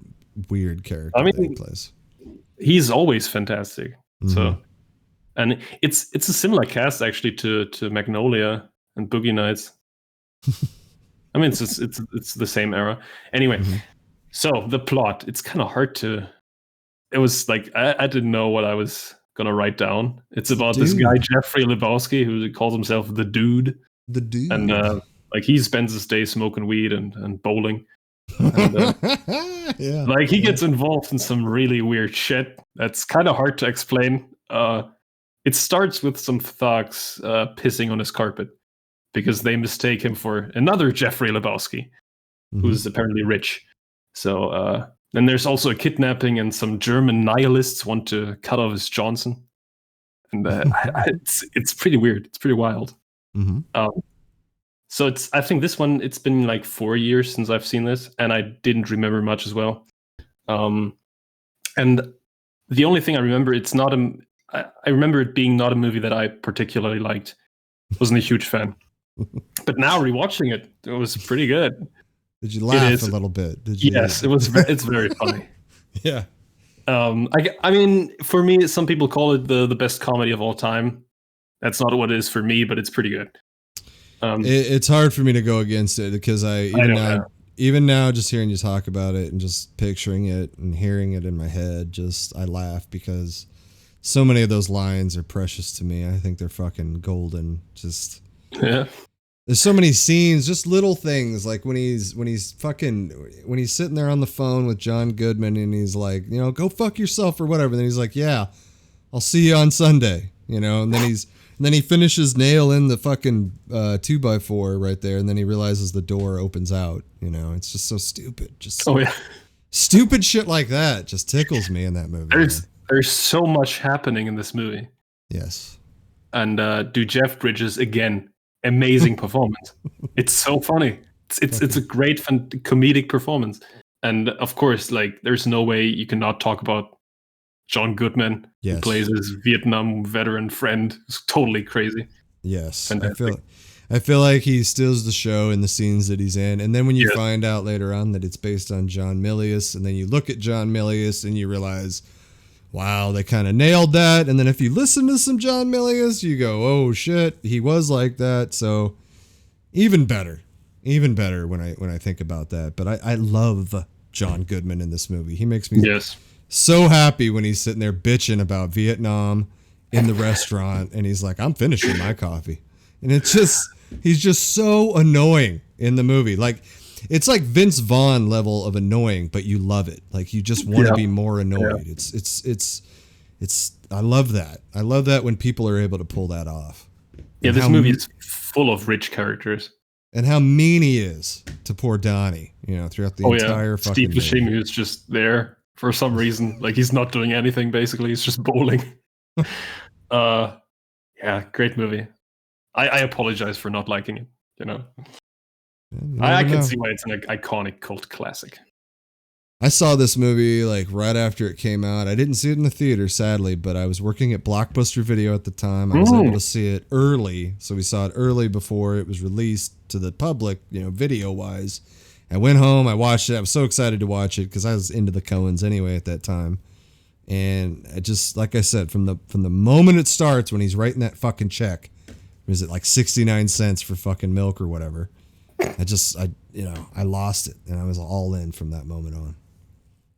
weird character that he plays. He's always fantastic. Mm-hmm. So and it's a similar cast actually to Magnolia and Boogie Nights. I mean, it's the same era. Anyway, so the plot, it's kind of hard to. It was like I didn't know what I was gonna write down. It's about this guy Jeffrey Lebowski who calls himself the Dude. The Dude, and like he spends his day smoking weed and bowling. And, like he gets involved in some really weird shit that's kind of hard to explain. It starts with some thugs pissing on his carpet because they mistake him for another Jeffrey Lebowski, who's apparently rich. So then there's also a kidnapping, and some German nihilists want to cut off his Johnson, and it's pretty weird. It's pretty wild. So I think this one, it's been like 4 years since I've seen this, and I didn't remember much as well. And the only thing I remember, I remember it being not a movie that I particularly liked. Wasn't a huge fan. But now rewatching it, it was pretty good. Did you laugh a little bit? Did you? Yes, it's very funny. Yeah. I mean, for me, some people call it the best comedy of all time. That's not what it is for me, but it's pretty good. It's hard for me to go against it because even now, just hearing you talk about it and just picturing it and hearing it in my head, I laugh because so many of those lines are precious to me. I think they're fucking golden. There's so many scenes, just little things like when he's sitting there on the phone with John Goodman and he's like, go fuck yourself or whatever. And then he's like, yeah, I'll see you on Sunday, and then he finishes nailing the fucking 2x4 right there, and then he realizes the door opens out. It's just so stupid. Stupid shit like that just tickles me in that movie. There's so much happening in this movie. Yes. And Jeff Bridges again, amazing performance. It's so funny. It's a great comedic performance. And of course, like there's no way you cannot talk about John Goodman, who plays his Vietnam veteran friend. It's totally crazy. Yes. I feel like he steals the show in the scenes that he's in. And then when you find out later on that it's based on John Milius, and then you look at John Milius and you realize, wow, they kind of nailed that. And then if you listen to some John Milius, you go, oh shit, he was like that. So even better when I think about that. But I love John Goodman in this movie. He makes me so happy when he's sitting there bitching about Vietnam in the restaurant, and he's like, I'm finishing my coffee. And he's just so annoying in the movie. Like, it's like Vince Vaughn level of annoying, but you love it. Like, you just want to be more annoyed. It's I love that. I love that when people are able to pull that off. Yeah, this movie is full of rich characters. And how mean he is to poor Donnie, throughout the entire fucking Steve Buscemi, who's just there for some reason. Like, he's not doing anything, basically. He's just bowling. Great movie. I apologize for not liking it, I can see why it's an iconic cult classic. I saw this movie like right after it came out. I didn't see it in the theater, sadly, but I was working at Blockbuster Video at the time. I was able to see it early. So we saw it early before it was released to the public, video-wise. I went home, I watched it. I was so excited to watch it because I was into the Coens anyway at that time. And I just, like I said, from the moment it starts, when he's writing that fucking check, was it like 69 cents for fucking milk or whatever? I lost it, and I was all in from that moment on.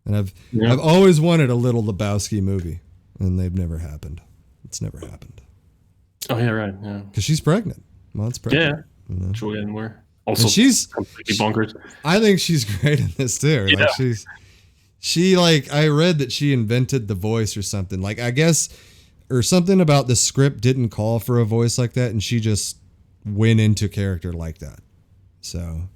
And I've always wanted a little Lebowski movie, and they've never happened. It's never happened. Oh yeah, right. Yeah, because she's pregnant. Maud's pregnant. Yeah, Julianne Moore. Also, she's completely bonkers. I think she's great in this too. Yeah. Like she like I read that she invented the voice or something. Like I guess or something about the script didn't call for a voice like that, and she just went into character like that. So.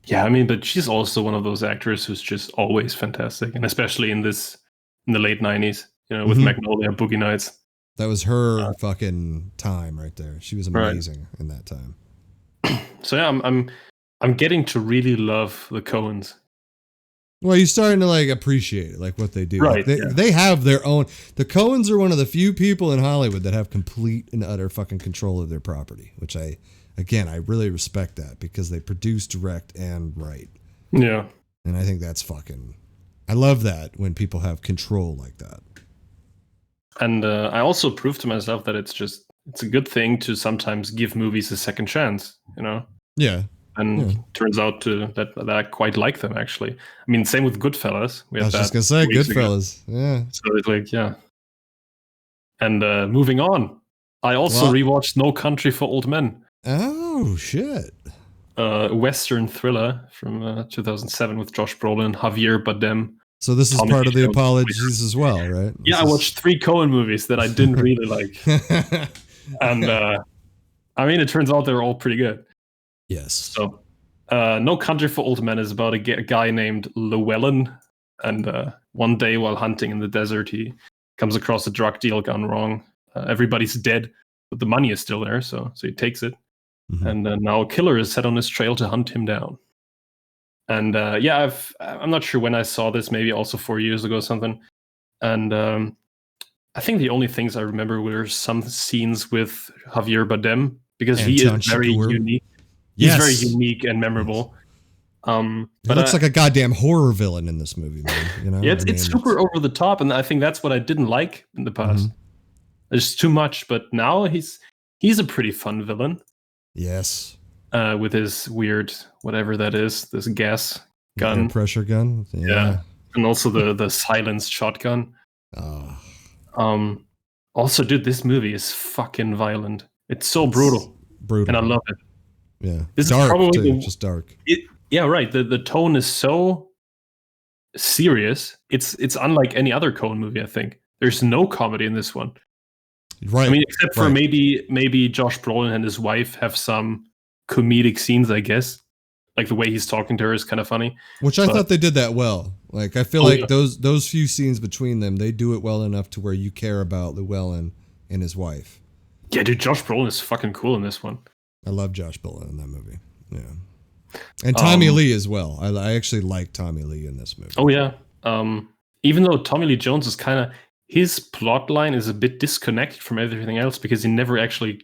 Yeah, I mean, but she's also one of those actors who's just always fantastic, and especially in the late 90s, with Magnolia, Boogie Nights. That was her fucking time right there. She was amazing in that time. So yeah, I'm getting to really love the Coens. Well, you're starting to like appreciate it, like what they do. Right. Like they have their own. The Coens are one of the few people in Hollywood that have complete and utter fucking control of their property, which I really respect that because they produce, direct, and write. Yeah. And I think that's fucking. I love that when people have control like that. And I also proved to myself that it's a good thing to sometimes give movies a second chance, you know? Yeah. And turns out that I quite like them, actually. I mean, same with Goodfellas. I was just going to say, Goodfellas. Yeah. So it's like, yeah. And moving on, I also rewatched No Country for Old Men. Oh, shit. A Western thriller from 2007 with Josh Brolin, Javier Bardem. So this is part of the apologies as well, right? Yeah, I watched 3 Coen movies that I didn't really like. And I mean, it turns out they're all pretty good. Yes. So No Country for Old Men is about a guy named Llewellyn. And one day while hunting in the desert, he comes across a drug deal gone wrong. Everybody's dead, but the money is still there, so he takes it. Mm-hmm. And now a killer is set on his trail to hunt him down. And I'm not sure when I saw this, maybe also 4 years ago or something. And I think the only things I remember were some scenes with Javier Bardem, because he is very unique. He's very unique and memorable. Yes. He looks like a goddamn horror villain in this movie, man. You know? Yeah, it's super over the top, and I think that's what I didn't like in the past. Mm-hmm. There's too much, but now he's a pretty fun villain. Yes. With his weird whatever that is, this gas gun, air pressure gun. Yeah, and also the silenced shotgun. Oh. Also, dude, this movie is fucking violent. It's so brutal, and I love it. Yeah, this dark is probably just dark. Yeah, right. The tone is so serious. It's unlike any other Coen movie. I think there's no comedy in this one. Right. I mean, except for maybe Josh Brolin and his wife have some comedic scenes, I guess. Like the way he's talking to her is kind of funny. Which I thought they did that well. Like I feel like those few scenes between them, they do it well enough to where you care about Llewellyn and his wife. Yeah, dude, Josh Brolin is fucking cool in this one. I love Josh Brolin in that movie. Yeah. And Tommy Lee as well. I actually like Tommy Lee in this movie. Oh yeah. Even though Tommy Lee Jones is his plot line is a bit disconnected from everything else, because he never actually.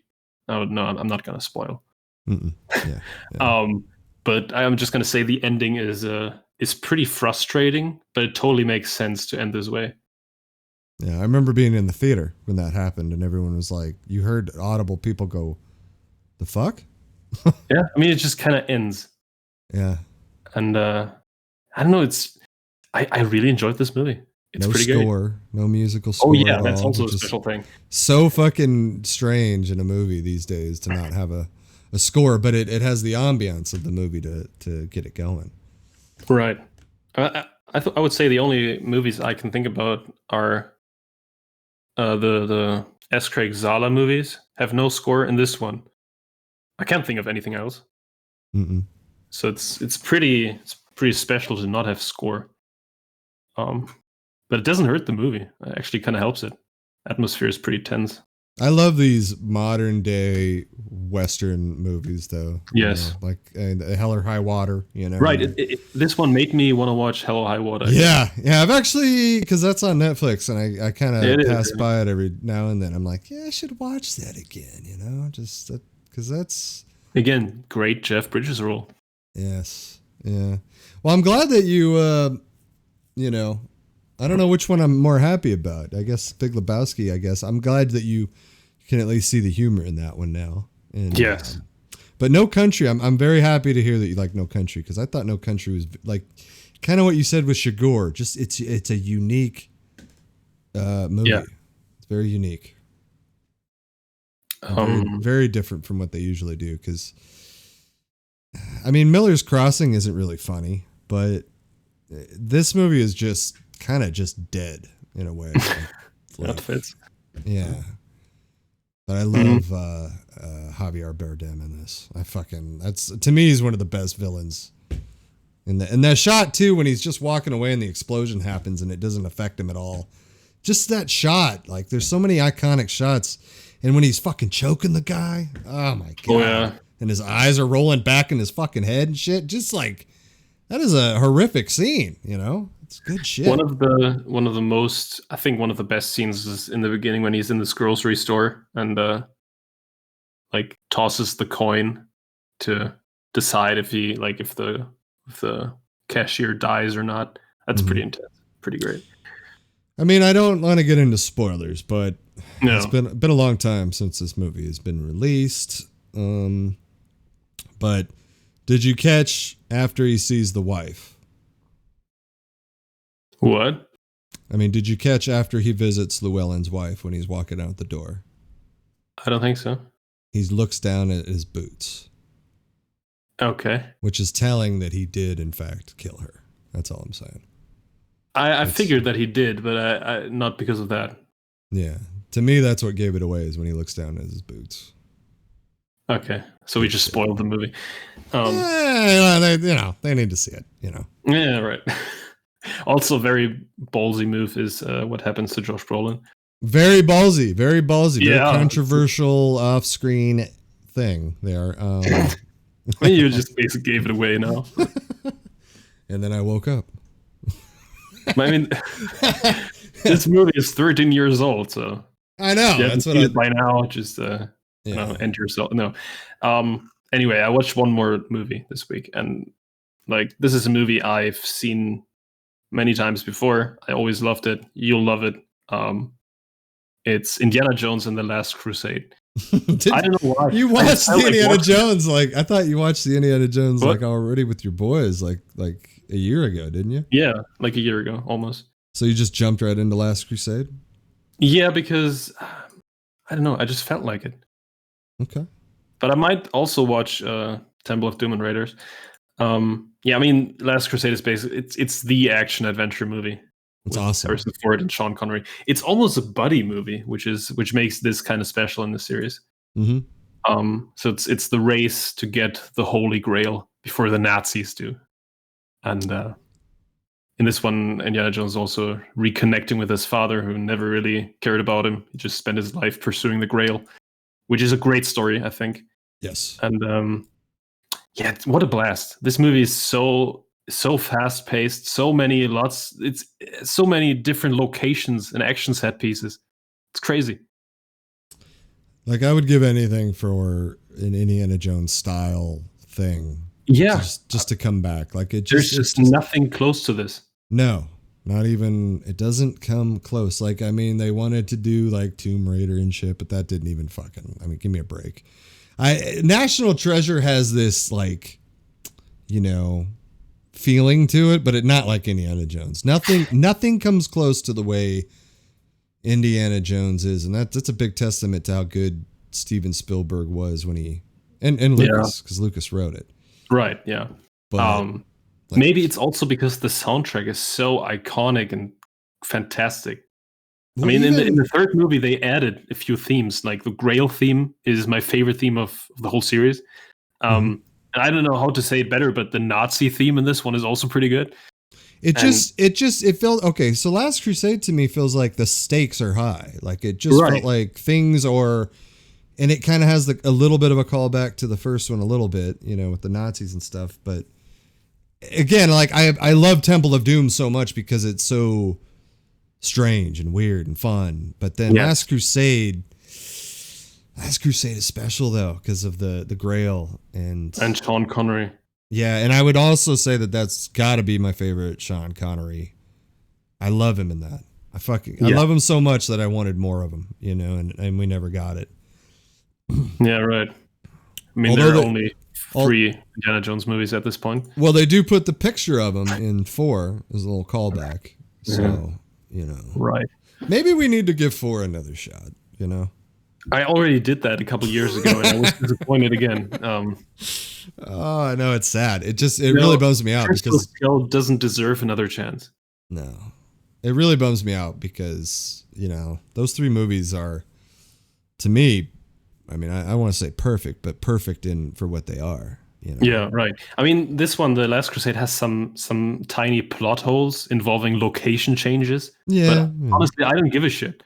Oh no, I'm not gonna spoil. Yeah. But I'm just gonna say the ending is pretty frustrating, but it totally makes sense to end this way. Yeah, I remember being in the theater when that happened, and everyone was like, "You heard audible people go, the fuck?" Yeah, I mean, it just kind of ends. Yeah, and I don't know. I really enjoyed this movie. It's no pretty score, good. No musical score. Oh yeah, that's also a special thing. So fucking strange in a movie these days to not have a score, but it has the ambiance of the movie to get it going. Right. I would say the only movies I can think about are the S. Craig Zala movies have no score, in this one I can't think of anything else. Mm-mm. So it's pretty special to not have score. But it doesn't hurt the movie. It actually kind of helps it. Atmosphere is pretty tense. I love these modern day Western movies, though. Yes, like Hell or High Water. Right. This one made me want to watch Hell or High Water. Yeah. I've actually, because that's on Netflix, and I kind of pass by it every now and then. I'm like, yeah, I should watch that again. Just because that's again great Jeff Bridges role. Yes. Yeah. Well, I'm glad that you, I don't know which one I'm more happy about. I guess Big Lebowski, I guess. I'm glad that you can at least see the humor in that one now. And, yes. But No Country, I'm very happy to hear that you like No Country, because I thought No Country was like kind of what you said with Chigurh. Just it's a unique movie. Yeah. It's very unique. Very, very different from what they usually do, because I mean, Miller's Crossing isn't really funny, but this movie is just kind of just dead in a way. That fits. Yeah. But I love Javier Bardem in this. That's to me, he's one of the best villains. And that shot too, when he's just walking away and the explosion happens and it doesn't affect him at all. Just that shot. Like, there's so many iconic shots. And when he's fucking choking the guy, oh my God. Oh, yeah. And his eyes are rolling back in his fucking head and shit. Just like, that is a horrific scene, It's good shit. One of the most, I think one of the best scenes is in the beginning when he's in this grocery store and like tosses the coin to decide if the cashier dies or not. That's pretty intense. Pretty great. I mean, I don't want to get into spoilers, but No. it's been a long time since this movie has been released. But did you catch after he sees the wife? What? I mean, did you catch after he visits Llewellyn's wife when he's walking out the door? I don't think so. He looks down at his boots. Okay. Which is telling that he did, in fact, kill her. That's all I'm saying. I figured that he did, but I not because of that. Yeah. To me, that's what gave it away, is when he looks down at his boots. Okay. So we just spoiled the movie. They need to see it, Yeah, right. Also, very ballsy move is what happens to Josh Brolin. Very ballsy. Very Yeah. controversial off-screen thing there. You just basically gave it away now. And then I woke up. I mean, this movie is 13 years old, so I know. That's what by now. Just end yourself. No. Anyway, I watched one more movie this week, and this is a movie I've seen many times before. I always loved it. You'll love it. It's Indiana Jones and the Last Crusade. I don't know why. You watched the Indiana Jones I thought you watched the Indiana Jones already with your boys like a year ago, didn't you? Yeah, like a year ago, almost. So you just jumped right into Last Crusade? Yeah, because I don't know, I just felt like it. Okay. But I might also watch Temple of Doom and Raiders. Yeah, I mean, Last Crusade is basically it's the action adventure movie. It's awesome. Harrison Ford and Sean Connery. It's almost a buddy movie, which makes this kind of special in the series. Mm-hmm. So it's the race to get the Holy Grail before the Nazis do, and in this one, Indiana Jones also reconnecting with his father, who never really cared about him. He just spent his life pursuing the Grail, which is a great story, I think. Yes. And yeah, what a blast! This movie is so fast paced, it's so many different locations and action set pieces. It's crazy. I would give anything for an Indiana Jones style thing. Yeah. Just to come back. There's just nothing close to this. No, not even, it doesn't come close. They wanted to do Tomb Raider and shit, but that didn't even give me a break. National Treasure has this feeling to it, but it not like Indiana Jones. Nothing comes close to the way Indiana Jones is, and that's a big testament to how good Steven Spielberg was when he and Lucas, because Lucas wrote it. Right, yeah. But maybe it's also because the soundtrack is so iconic and fantastic. Well, in the third movie, they added a few themes. The Grail theme is my favorite theme of the whole series. And I don't know how to say it better, but the Nazi theme in this one is also pretty good. It felt okay. So Last Crusade to me feels like the stakes are high. It just felt like things are, and it kind of has a little bit of a callback to the first one, a little bit, with the Nazis and stuff. But again, I love Temple of Doom so much because it's so strange and weird and fun. But then Last Crusade is special though because of the Grail and Sean Connery. Yeah, and I would also say that's got to be my favorite Sean Connery. I love him in that. I love him so much that I wanted more of him, and we never got it. Yeah, right. There are only 3 Indiana Jones movies at this point. Well, they do put the picture of him in 4 as a little callback. So, Right. Maybe we need to give 4 another shot, I already did that a couple years ago, and I was disappointed again. Oh, I know, it's sad. It really bums me out because Skull doesn't deserve another chance. No, it really bums me out because those 3 movies are, to me, I want to say perfect, but perfect for what they are. Yeah, right. This one, The Last Crusade, has some tiny plot holes involving location changes. Yeah, but honestly, I don't give a shit.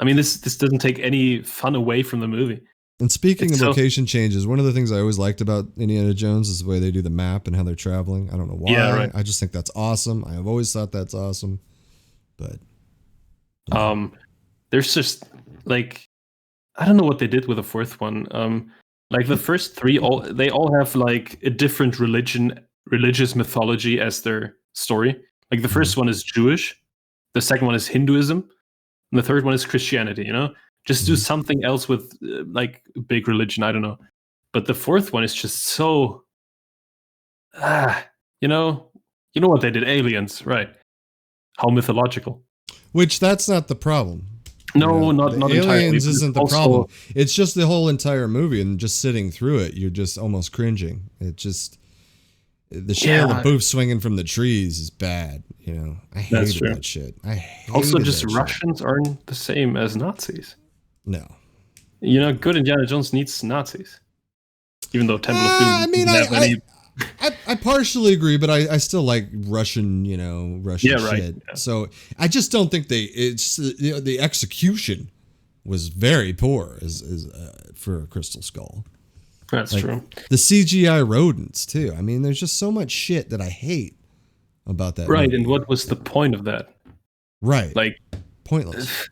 This doesn't take any fun away from the movie. And speaking of location changes, one of the things I always liked about Indiana Jones is the way they do the map and how they're traveling. I don't know why. Yeah, right. I just think that's awesome. I have always thought that's awesome. But there's just I don't know what they did with the 4th one. The first 3, they all have a different religious mythology as their story. The first one is Jewish, The second one is Hinduism, and the third one is Christianity. Just do something else with like big religion. I don't know, but the fourth one is just so you know what they did, aliens, right? How mythological. Which that's not the problem. No, not aliens entirely. Isn't the problem. It's just the whole entire movie, and just sitting through it, you're just almost cringing. It just the Shia LaBeouf swinging from the trees is bad. I hated that shit. Also, just Russians aren't the same as Nazis. No. Good Indiana Jones needs Nazis, even though Temple of Doom. I partially agree, but I still like Russian, Russian shit. Yeah. So I just don't think the execution was very poor as for a Crystal Skull. That's true. The CGI rodents too. I mean, there's just so much shit that I hate about that. Right, movie. and what was the point of that? Right, like pointless.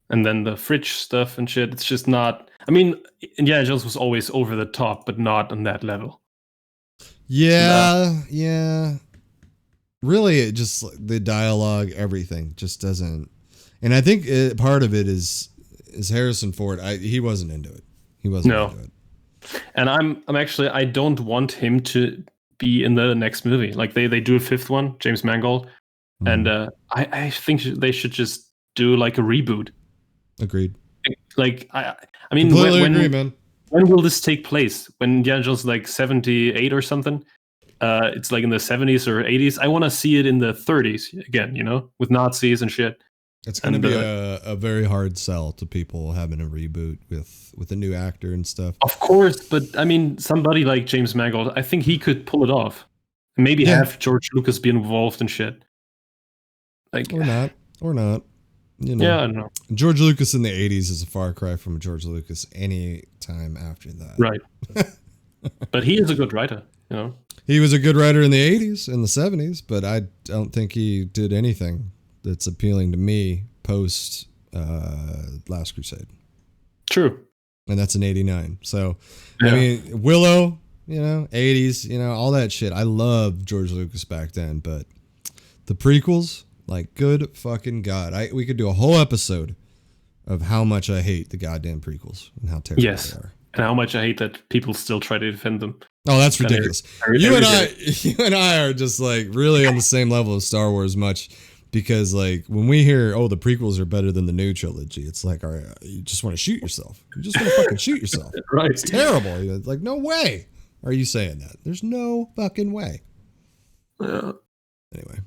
And then the fridge stuff and shit. It's just not. I mean, Indiana Jones was always over the top, but not on that level. Yeah. Really, it just the dialogue, everything just doesn't. And I think part of it is Harrison Ford. He wasn't into it. He wasn't into it. And I'm actually, I don't want him to be in the next movie. Like they do a fifth one, James Mangold, and I think they should just do like a reboot. Agreed. Like I mean, when will this take place? When Indiana Jones is like 78 or something? It's like in the 70s or 80s. I want to see it in the 30s again, with Nazis and shit. It's going to be a very hard sell to people having a reboot with a new actor and stuff. Of course, but I mean, somebody like James Mangold, I think he could pull it off. Maybe have George Lucas be involved in shit. Like or not. Yeah, I don't know. George Lucas in the 80s is a far cry from George Lucas any time after that. Right. But he is a good writer, He was a good writer in the 80s and the 70s, but I don't think he did anything that's appealing to me post Last Crusade. True. And that's in 89. So, I mean, Willow, 80s, all that shit. I loved George Lucas back then, but the prequels, like, good fucking God. We could do a whole episode of how much I hate the goddamn prequels and how terrible they are. And how much I hate that people still try to defend them. Oh, that's ridiculous. You and I are just like really on the same level of Star Wars much because like when we hear, the prequels are better than the new trilogy, it's like, all right, you just want to shoot yourself. You just want to fucking shoot yourself. Right. It's terrible. You're like, no way are you saying that. There's no fucking way. Anyway.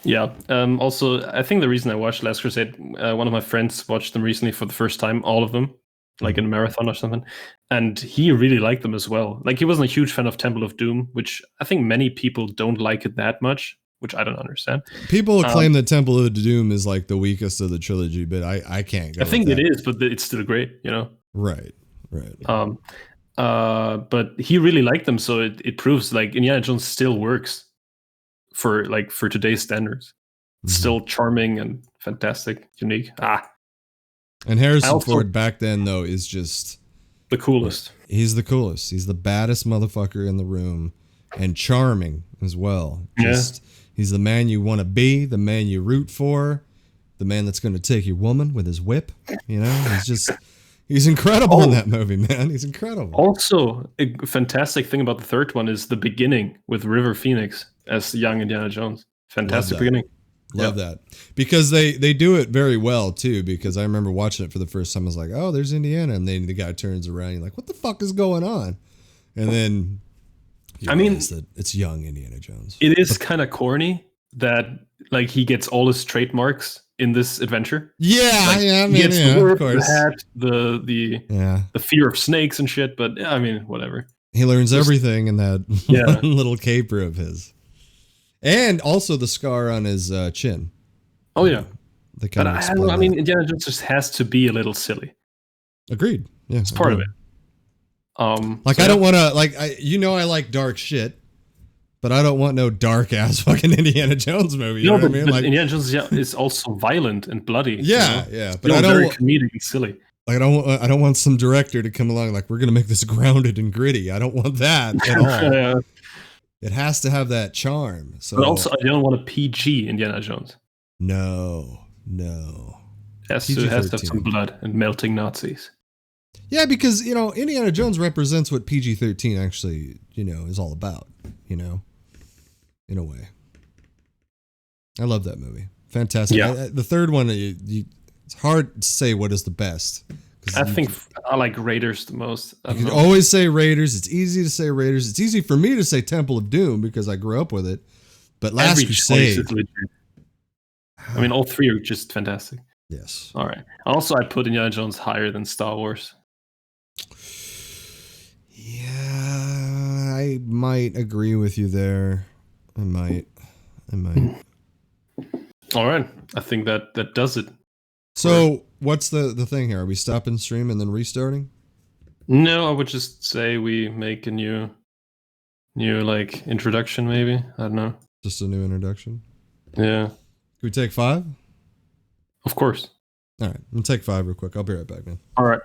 Yeah. Also, I think the reason I watched Last Crusade, one of my friends watched them recently for the first time, all of them. Like in a marathon or something, and he really liked them as well. Like he wasn't a huge fan of Temple of Doom, which I think many people don't like it that much, which I don't understand. People claim that Temple of Doom is like the weakest of the trilogy, but I can't go. I think it is, but it's still great, Right. But he really liked them, so it proves like Indiana Jones still works for today's standards. It's still charming and fantastic, unique. And Harrison Ford back then, though, is just the coolest. He's the coolest. He's the baddest motherfucker in the room and charming as well. He's the man you want to be, the man you root for, the man that's going to take your woman with his whip. He's incredible in that movie, man. He's incredible. Also, a fantastic thing about the third one is the beginning with River Phoenix as young Indiana Jones. Fantastic beginning. Love that. Because they do it very well, too, because I remember watching it for the first time. I was like, oh, there's Indiana. And then the guy turns around. You're like, what the fuck is going on? And then that it's young Indiana Jones. It is kind of corny that like he gets all his trademarks in this adventure. Yeah, he gets the word, the hat, the fear of snakes and shit. But whatever. He learns everything in that one little caper of his. And also the scar on his chin. Oh, yeah. Indiana Jones just has to be a little silly. Agreed. Yeah, it's part of it. I don't want to, I like dark shit, but I don't want no dark ass fucking Indiana Jones movie. You know what I mean? But Indiana Jones is also violent and bloody. Yeah. But I don't very comedic and silly. Like I don't want some director to come along like we're gonna make this grounded and gritty. I don't want that at all. Yeah. It has to have that charm. So, but also, I don't want a PG Indiana Jones. No. Has to have some blood and melting Nazis. Yeah, because, Indiana Jones represents what PG-13 actually, is all about, in a way. I love that movie. Fantastic. Yeah. The third one, it's hard to say what is the best. I think I like Raiders the most. You can always say Raiders. It's easy to say Raiders. It's easy for me to say Temple of Doom because I grew up with it. But Last Crusade. Is legit. I mean, all three are just fantastic. Yes. All right. Also, I put Indiana Jones higher than Star Wars. Yeah, I might agree with you there. I might. All right. I think that does it. So, what's the thing here? Are we stopping stream and then restarting? No, I would just say we make a new like introduction, maybe. I don't know. Just a new introduction? Yeah. Can we take 5? Of course. All right. I'm going to take 5 real quick. I'll be right back, man. All right.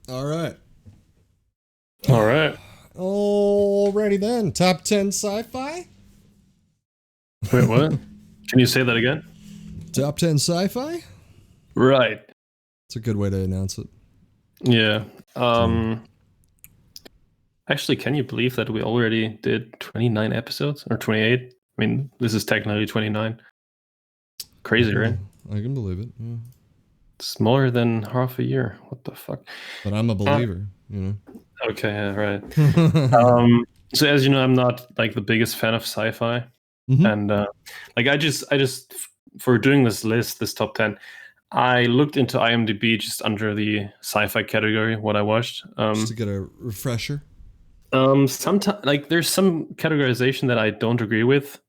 All right. All right. Alrighty then. Top 10 sci-fi? Wait, what? Can you say that again? Top 10 sci-fi? Right. It's a good way to announce it. Yeah. Actually, can you believe that we already did 29 episodes or 28? I mean, this is technically 29. Crazy, right? I can believe it. Yeah. It's more than half a year. What the fuck? But I'm a believer, you know. Okay, yeah, right. So as you know, I'm not like the biggest fan of sci-fi, and like I just for doing this list, this top 10, I looked into IMDb just under the sci-fi category what I watched. Just to get a refresher. Sometimes like there's some categorization that I don't agree with.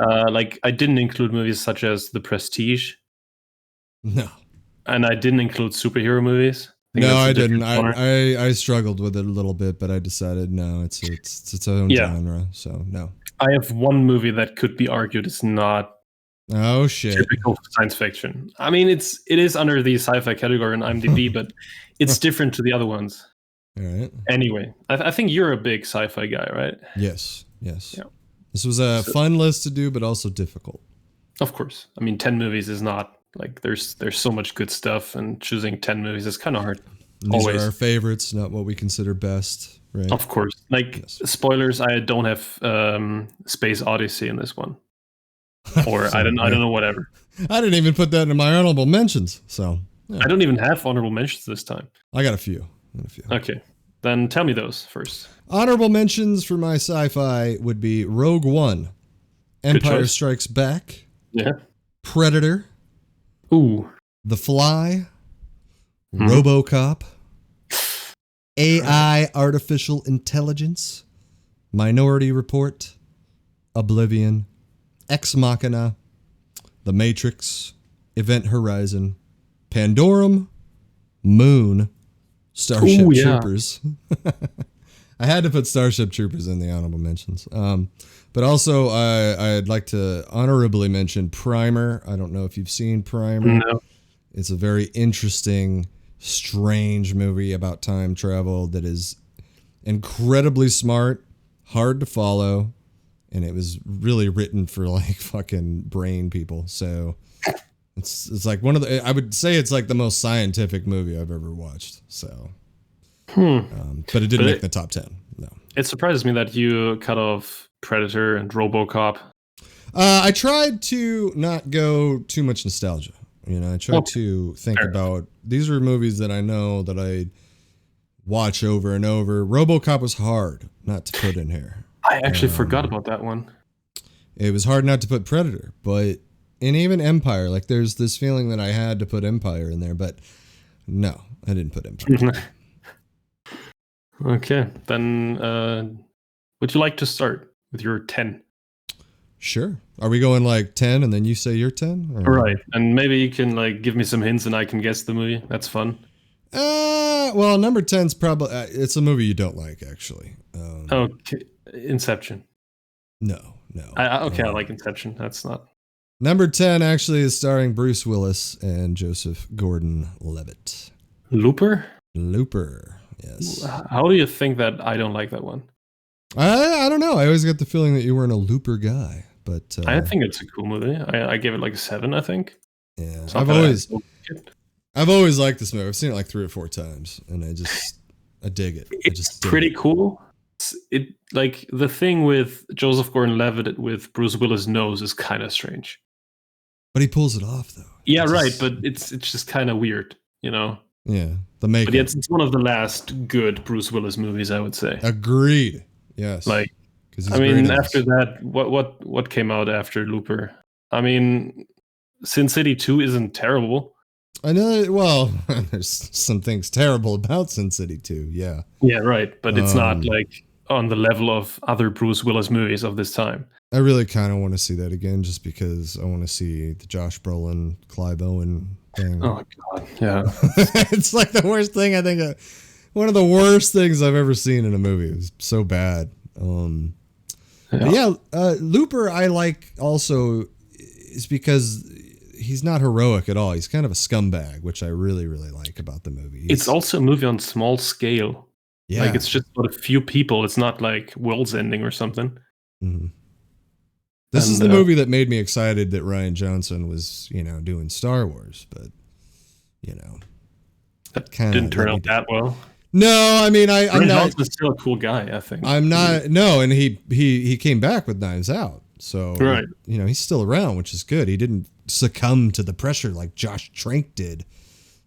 Like I didn't include movies such as The Prestige. No. And I didn't include superhero movies. No, I didn't. I struggled with it a little bit, but I decided no, it's its own genre. So no. I have one movie that could be argued is not typical science fiction. I mean, it is under the sci-fi category on IMDb, but it's different to the other ones. All right. Anyway, I think you're a big sci-fi guy, right? Yes. Yeah. This was fun list to do, but also difficult. Of course. I mean, 10 movies is not like there's so much good stuff, and choosing 10 movies is kind of hard. These are our favorites, not what we consider best, right? Of course. Like spoilers, I don't have Space Odyssey in this one, or so, I don't know, whatever. I didn't even put that in my honorable mentions, so yeah. I don't even have honorable mentions this time. I got a few. Okay, then tell me those first. Honorable mentions for my sci-fi would be Rogue One, Empire Strikes Back, Predator. Ooh. The Fly, RoboCop, AI Artificial Intelligence, Minority Report, Oblivion, Ex Machina, The Matrix, Event Horizon, Pandorum, Moon, Starship Troopers. I had to put Starship Troopers in the honorable mentions. But also, I'd like to honorably mention Primer. I don't know if you've seen Primer. No. It's a very interesting, strange movie about time travel that is incredibly smart, hard to follow, and it was really written for like fucking brain people. So it's like one of the, I would say it's like the most scientific movie I've ever watched. So, but it didn't make the top 10. No. It surprises me that you cut off Predator and RoboCop. I tried to not go too much nostalgia. You know, I tried to think about, these are movies that I know that I watch over and over. RoboCop was hard not to put in here. I actually forgot about that one. It was hard not to put Predator, but, and even Empire, like there's this feeling that I had to put Empire in there, but no, I didn't put Empire. Okay, then would you like to start with your 10? Sure. Are we going like 10 and then you say your 10? Right. And maybe you can like give me some hints and I can guess the movie. That's fun. Well, number 10's probably, it's a movie you don't like, actually. Okay. Inception. No. I like Inception. That's not. Number 10 actually is starring Bruce Willis and Joseph Gordon-Levitt. Looper, yes. How do you think that I don't like that one? I don't know. I always get the feeling that you weren't a Looper guy, but I think it's a cool movie. I gave it like a 7, I think. Yeah, I've always liked this movie. I've seen it like 3 or 4 times, and I dig it. It's pretty cool. It like the thing with Joseph Gordon-Levitt with Bruce Willis' nose is kind of strange, but he pulls it off though. Yeah, right. But it's just kind of weird, you know. Yeah, the makeup. But yeah, it's one of the last good Bruce Willis movies, I would say. Agreed. Yes. Like, because he's I mean, after this. that, what came out after Looper? I mean, Sin City 2 isn't terrible. I know. Well, there's some things terrible about Sin City 2. Yeah. Yeah, right. But it's not like on the level of other Bruce Willis movies of this time. I really kind of want to see that again, just because I want to see the Josh Brolin, Clive Owen thing. Oh God, yeah. It's like the worst thing. I think one of the worst things I've ever seen in a movie. It was so bad. Looper I like also is because he's not heroic at all. He's kind of a scumbag, which I really, really like about the movie. It's also a movie on small scale. Yeah. Like, it's just about a few people. It's not like World's Ending or something. Mm-hmm. This is the movie that made me excited that Rian Johnson was, doing Star Wars, but, that didn't turn out that well. No, I mean, I'm not. Johnson's still a cool guy, I think. I'm not. No, and he came back with Knives Out, so right. He's still around, which is good. He didn't succumb to the pressure like Josh Trank did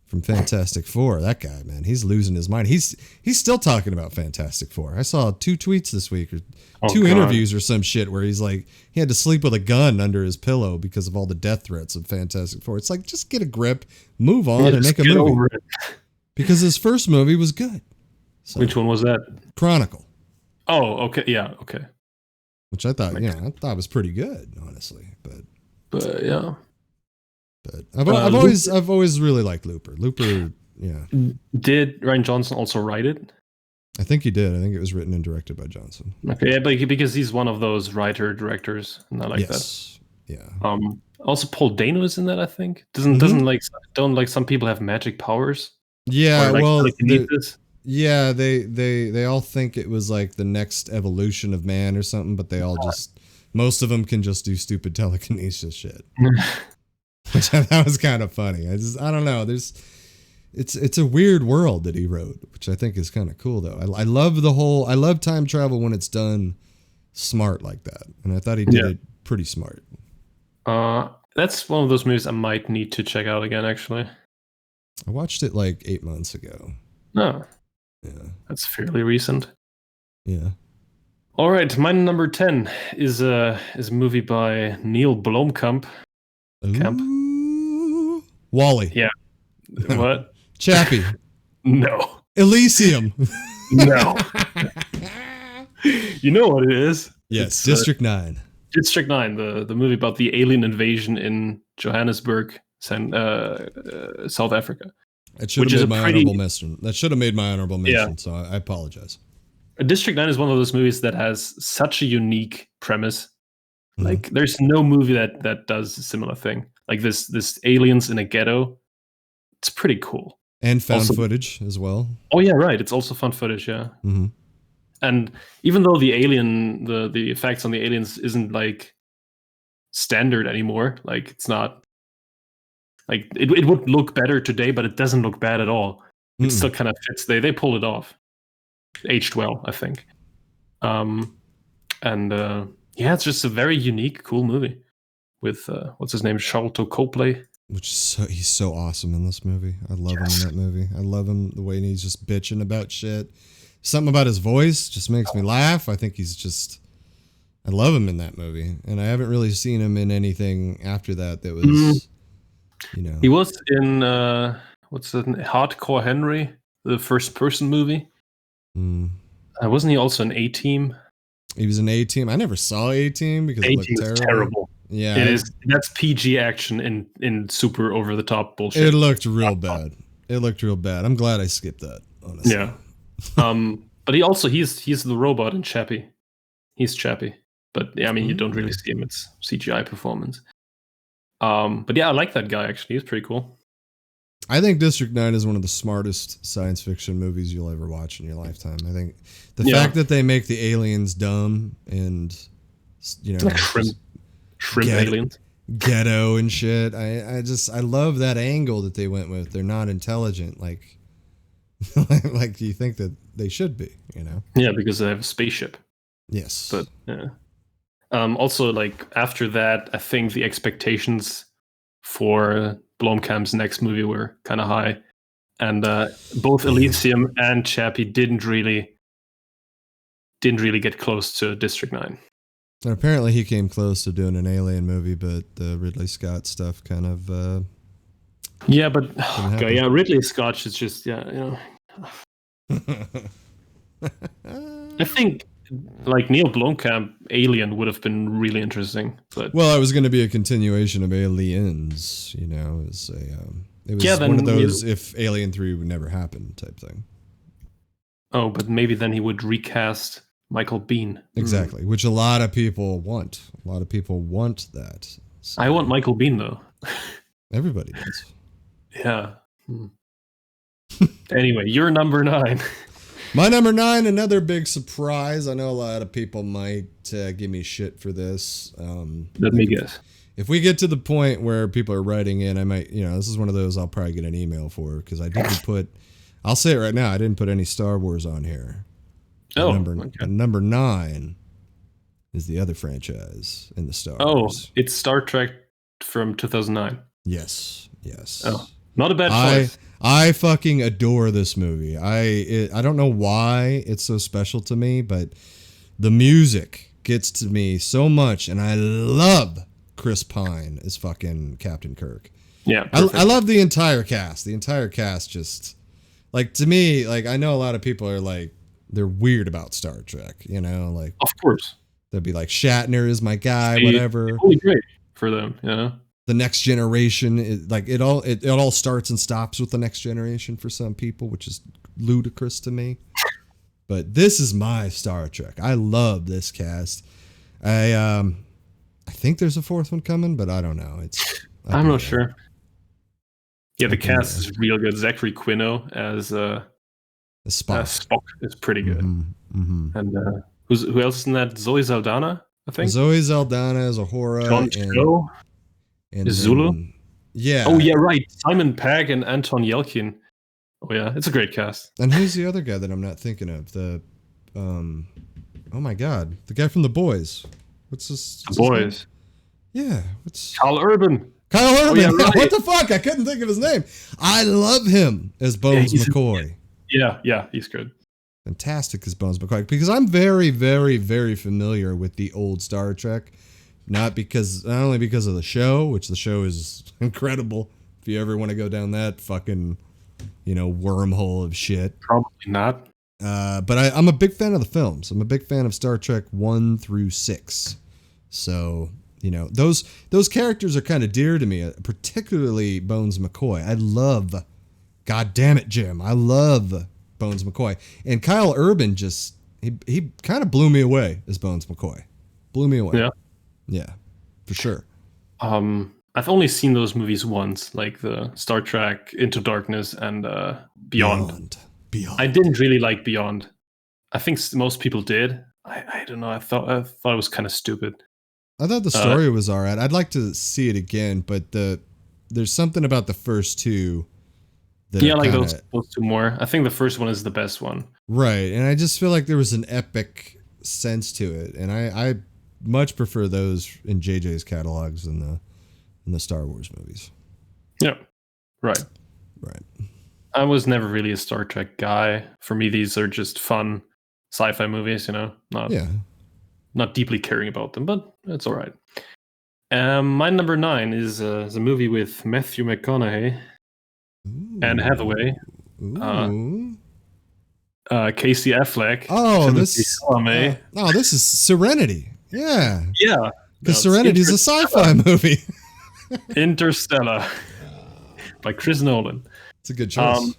from Fantastic Four. That guy, man, he's losing his mind. He's still talking about Fantastic Four. I saw 2 tweets this week or two interviews or some shit where he's like he had to sleep with a gun under his pillow because of all the death threats of Fantastic Four. It's like, just get a grip, move on, and make a movie. Because his first movie was good. So, which one was that? Chronicle. Oh, okay, yeah, okay. Which I thought, I thought was pretty good, honestly. But yeah. But I've always really liked Looper. Looper, yeah. Did Rian Johnson also write it? I think he did. I think it was written and directed by Johnson. Okay, yeah, but because he's one of those writer directors, and I like that. Yeah. Also Paul Dano is in that. I think don't some people have magic powers? Yeah. Well, yeah, they all think it was like the next evolution of man or something, but they all most of them can just do stupid telekinesis shit. Which that was kind of funny. I don't know. It's a weird world that he wrote, which I think is kind of cool though. I love time travel when it's done smart like that, and I thought he did it pretty smart. That's one of those movies I might need to check out again. Actually, I watched it like 8 months ago. No, yeah, that's fairly recent. Yeah. All right, my number 10 is a movie by Neil Blomkamp. Wally. Yeah. What? Chappie. No. Elysium. No. You know what it is? Yes, it's, District 9. District 9, the movie about the alien invasion in Johannesburg, South Africa. It should have made my honorable mention. That should have made my honorable mention, so I apologize. District 9 is one of those movies that has such a unique premise. Like, there's no movie that does a similar thing. Like this aliens in a ghetto. It's pretty cool. And found footage as well. Oh yeah, right. It's also found footage, yeah. Mm-hmm. And even though the effects on the aliens isn't like standard anymore, like it's not like it would look better today, but it doesn't look bad at all. It still kind of fits. They pulled it off. Aged well, I think. Yeah, it's just a very unique, cool movie with what's his name, Sharlto Copley. He's so awesome in this movie. I love him in that movie. I love him the way he's just bitching about shit. Something about his voice just makes me laugh. I think I love him in that movie, and I haven't really seen him in anything after that. That was, He was in Hardcore Henry, the first-person movie. Wasn't he also an A-Team? He was an A-Team. I never saw A-Team because it looked terrible. Yeah, it is. That's PG action in super over the top bullshit. It looked real bad. I'm glad I skipped that. Honestly. Yeah. But he's the robot in Chappie. He's Chappie. But yeah, I mean, you don't really see him. It's CGI performance. But yeah, I like that guy actually. He's pretty cool. I think District 9 is one of the smartest science fiction movies you'll ever watch in your lifetime. I think the fact that they make the aliens dumb and like shrimp aliens, ghetto and shit. I love that angle that they went with. They're not intelligent like you think that they should be, Yeah, because they have a spaceship. Yes. But yeah. Also, like after that, I think the expectations for Blomkamp's next movie were kind of high, and both Elysium and Chappie didn't really get close to District 9. And apparently he came close to doing an Alien movie, but the Ridley Scott stuff kind of yeah, but Ridley Scott is just I think like Neil Blomkamp Alien would have been really interesting, but well, it was going to be a continuation of Aliens, you know. It was one of those if Alien 3 would never happen type thing. Oh, but maybe then he would recast Michael Biehn. Exactly, which a lot of people want. A lot of people want that. So. I want Michael Biehn though. Everybody does. Yeah. Anyway, you're number 9. My number 9, another big surprise. I know a lot of people might give me shit for this. Let me guess. If we get to the point where people are writing in, I might, this is one of those I'll probably get an email for, because I didn't put, I'll say it right now, I didn't put any Star Wars on here. Number 9 is the other franchise in the Star Wars. Oh, it's Star Trek from 2009. Yes. Oh, not a bad choice. I fucking adore this movie. I don't know why it's so special to me, but the music gets to me so much, and I love Chris Pine as fucking Captain Kirk. Yeah, I love the entire cast. The entire cast just, like, to me, like, I know a lot of people are like, they're weird about Star Trek, like, of course they'll be like, Shatner is my guy, whatever. It's really great for them, The Next Generation is like it all starts and stops with The Next Generation for some people, which is ludicrous to me. But this is my Star Trek. I love this cast. I think there's a 4th one coming, but I don't know. I'm not sure. Yeah, the cast is real good. Zachary Quino as Spock is pretty good. Mm-hmm. And who else is in that? Zoe Saldana, I think. Zoe Saldana as Uhura. John Cho. And Zulu? Yeah. Oh, yeah, right. Simon Pegg and Anton Yelchin. Oh, yeah. It's a great cast. And who's the other guy that I'm not thinking of? Oh, my God. The guy from The Boys. What's The Boys? Yeah. Kyle Urban. Oh, yeah, right. What the fuck? I couldn't think of his name. I love him as Bones McCoy. Yeah, he's good. Fantastic as Bones McCoy. Because I'm very, very, very familiar with the old Star Trek. Not only because of the show, which the show is incredible. If you ever want to go down that fucking, wormhole of shit. Probably not. But I'm a big fan of the films. I'm a big fan of Star Trek 1 through 6. So, those characters are kind of dear to me, particularly Bones McCoy. I love, God damn it, Jim. I love Bones McCoy. And Kyle Urban he kind of blew me away as Bones McCoy. Blew me away. Yeah. Yeah, for sure. I've only seen those movies once, like the Star Trek Into Darkness and Beyond. I didn't really like Beyond. I think most people did. I don't know. I thought it was kind of stupid. I thought the story was all right. I'd like to see it again, but there's something about the first two. Those two more. I think the first one is the best one. Right, and I just feel like there was an epic sense to it, and I much prefer those in JJ's catalogs than the Star Wars movies. Yeah, right. I was never really a Star Trek guy. For me, these are just fun sci-fi movies, not deeply caring about them, but it's all right. My number 9 is a movie with Matthew McConaughey and Hathaway, Casey Affleck. Oh, this is Serenity. Yeah. Because Serenity is a sci-fi movie. Interstellar by Chris Nolan. It's a good choice.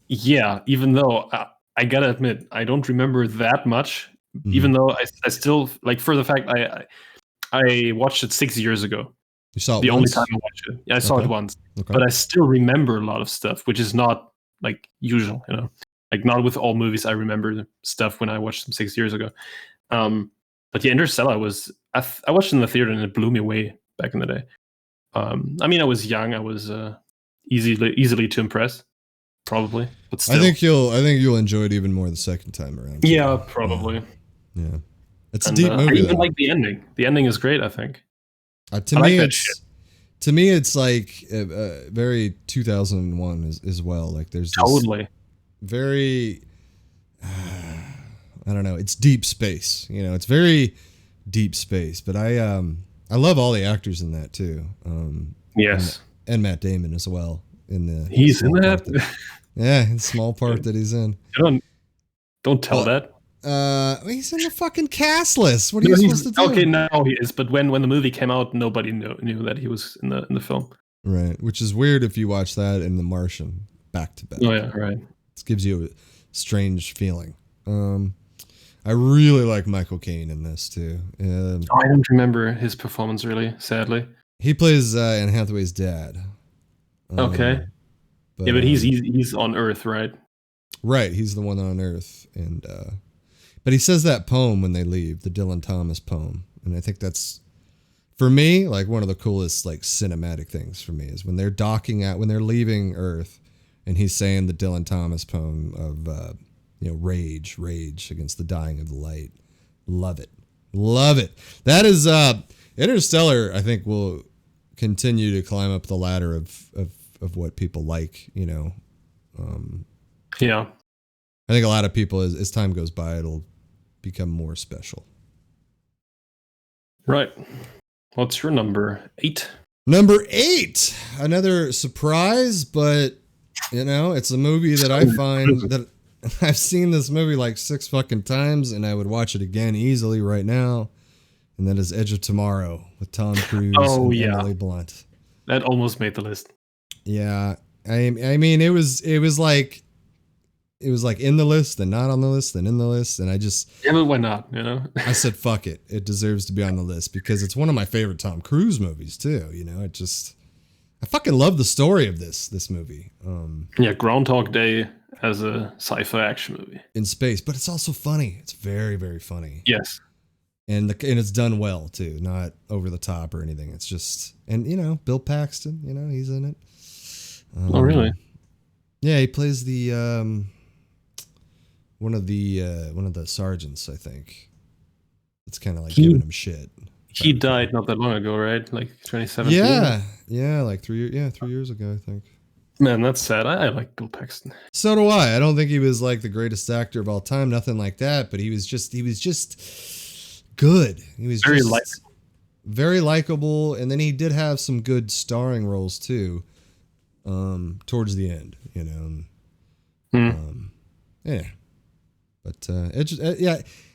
Even though I gotta admit, I don't remember that much, even though I still, like, for the fact I watched it 6 years ago. You saw it the once? only time I watched it. Yeah, I saw it once. Okay. But I still remember a lot of stuff, which is not, like, usual, Like, not with all movies I remember stuff when I watched them 6 years ago. But yeah, Interstellar I watched it in the theater and it blew me away back in the day. I was young. I was easily to impress, probably. But still. I think you'll enjoy it even more the second time around. Yeah, probably. Yeah. It's a deep movie. I even like the ending. The ending is great, I think. To me, To me, it's like very 2001 as well. Like there's this Totally. very, I don't know. It's deep space. You know, it's very deep space. But I love all the actors in that too. Yes. And Matt Damon as well in the. He's in that. Yeah, the small part that he's in. Don't tell that. He's in the fucking cast list. What are you supposed to do? Okay, now he is. But when the movie came out, nobody knew that he was in the film. Right, which is weird if you watch that in The Martian back to back. Oh yeah, right. It gives you a strange feeling. I really like Michael Caine in this too. I don't remember his performance really, sadly. He plays Anne Hathaway's dad. Okay. But he's on Earth, right? Right, he's the one on Earth, and but he says that poem when they leave, the Dylan Thomas poem, and I think that's, for me, like one of the coolest like cinematic things for me is when they're when they're leaving Earth, and he's saying the Dylan Thomas poem of rage against the dying of the light. Love it. That is Interstellar. I think will continue to climb up the ladder of what people like. Yeah. I think a lot of people, as time goes by, it'll become more special. Right. What's your number 8? Number 8, another surprise, but it's a movie that I find that I've seen this movie like 6 fucking times, and I would watch it again easily right now. And that is Edge of Tomorrow with Tom Cruise and Emily Blunt. That almost made the list. Yeah, I mean, it was like in the list, then not on the list, then in the list, and I just but why not? I said fuck it. It deserves to be on the list because it's one of my favorite Tom Cruise movies too. I fucking love the story of this movie. Groundhog Day as a sci-fi action movie in space, but it's also funny. It's very, very funny. Yes, and it's done well too, not over the top or anything. It's just, and Bill Paxton, he's in it. Oh really? Yeah, he plays the one of the sergeants, I think. It's kind of like giving him shit. He died not that long ago, right? Like 2017. Yeah, like 3 years ago, I think. Man, that's sad. I like Bill Paxton. So do I. I don't think he was like the greatest actor of all time, nothing like that. But he was just good. He was very likable, and then he did have some good starring roles too. Towards the end, yeah. But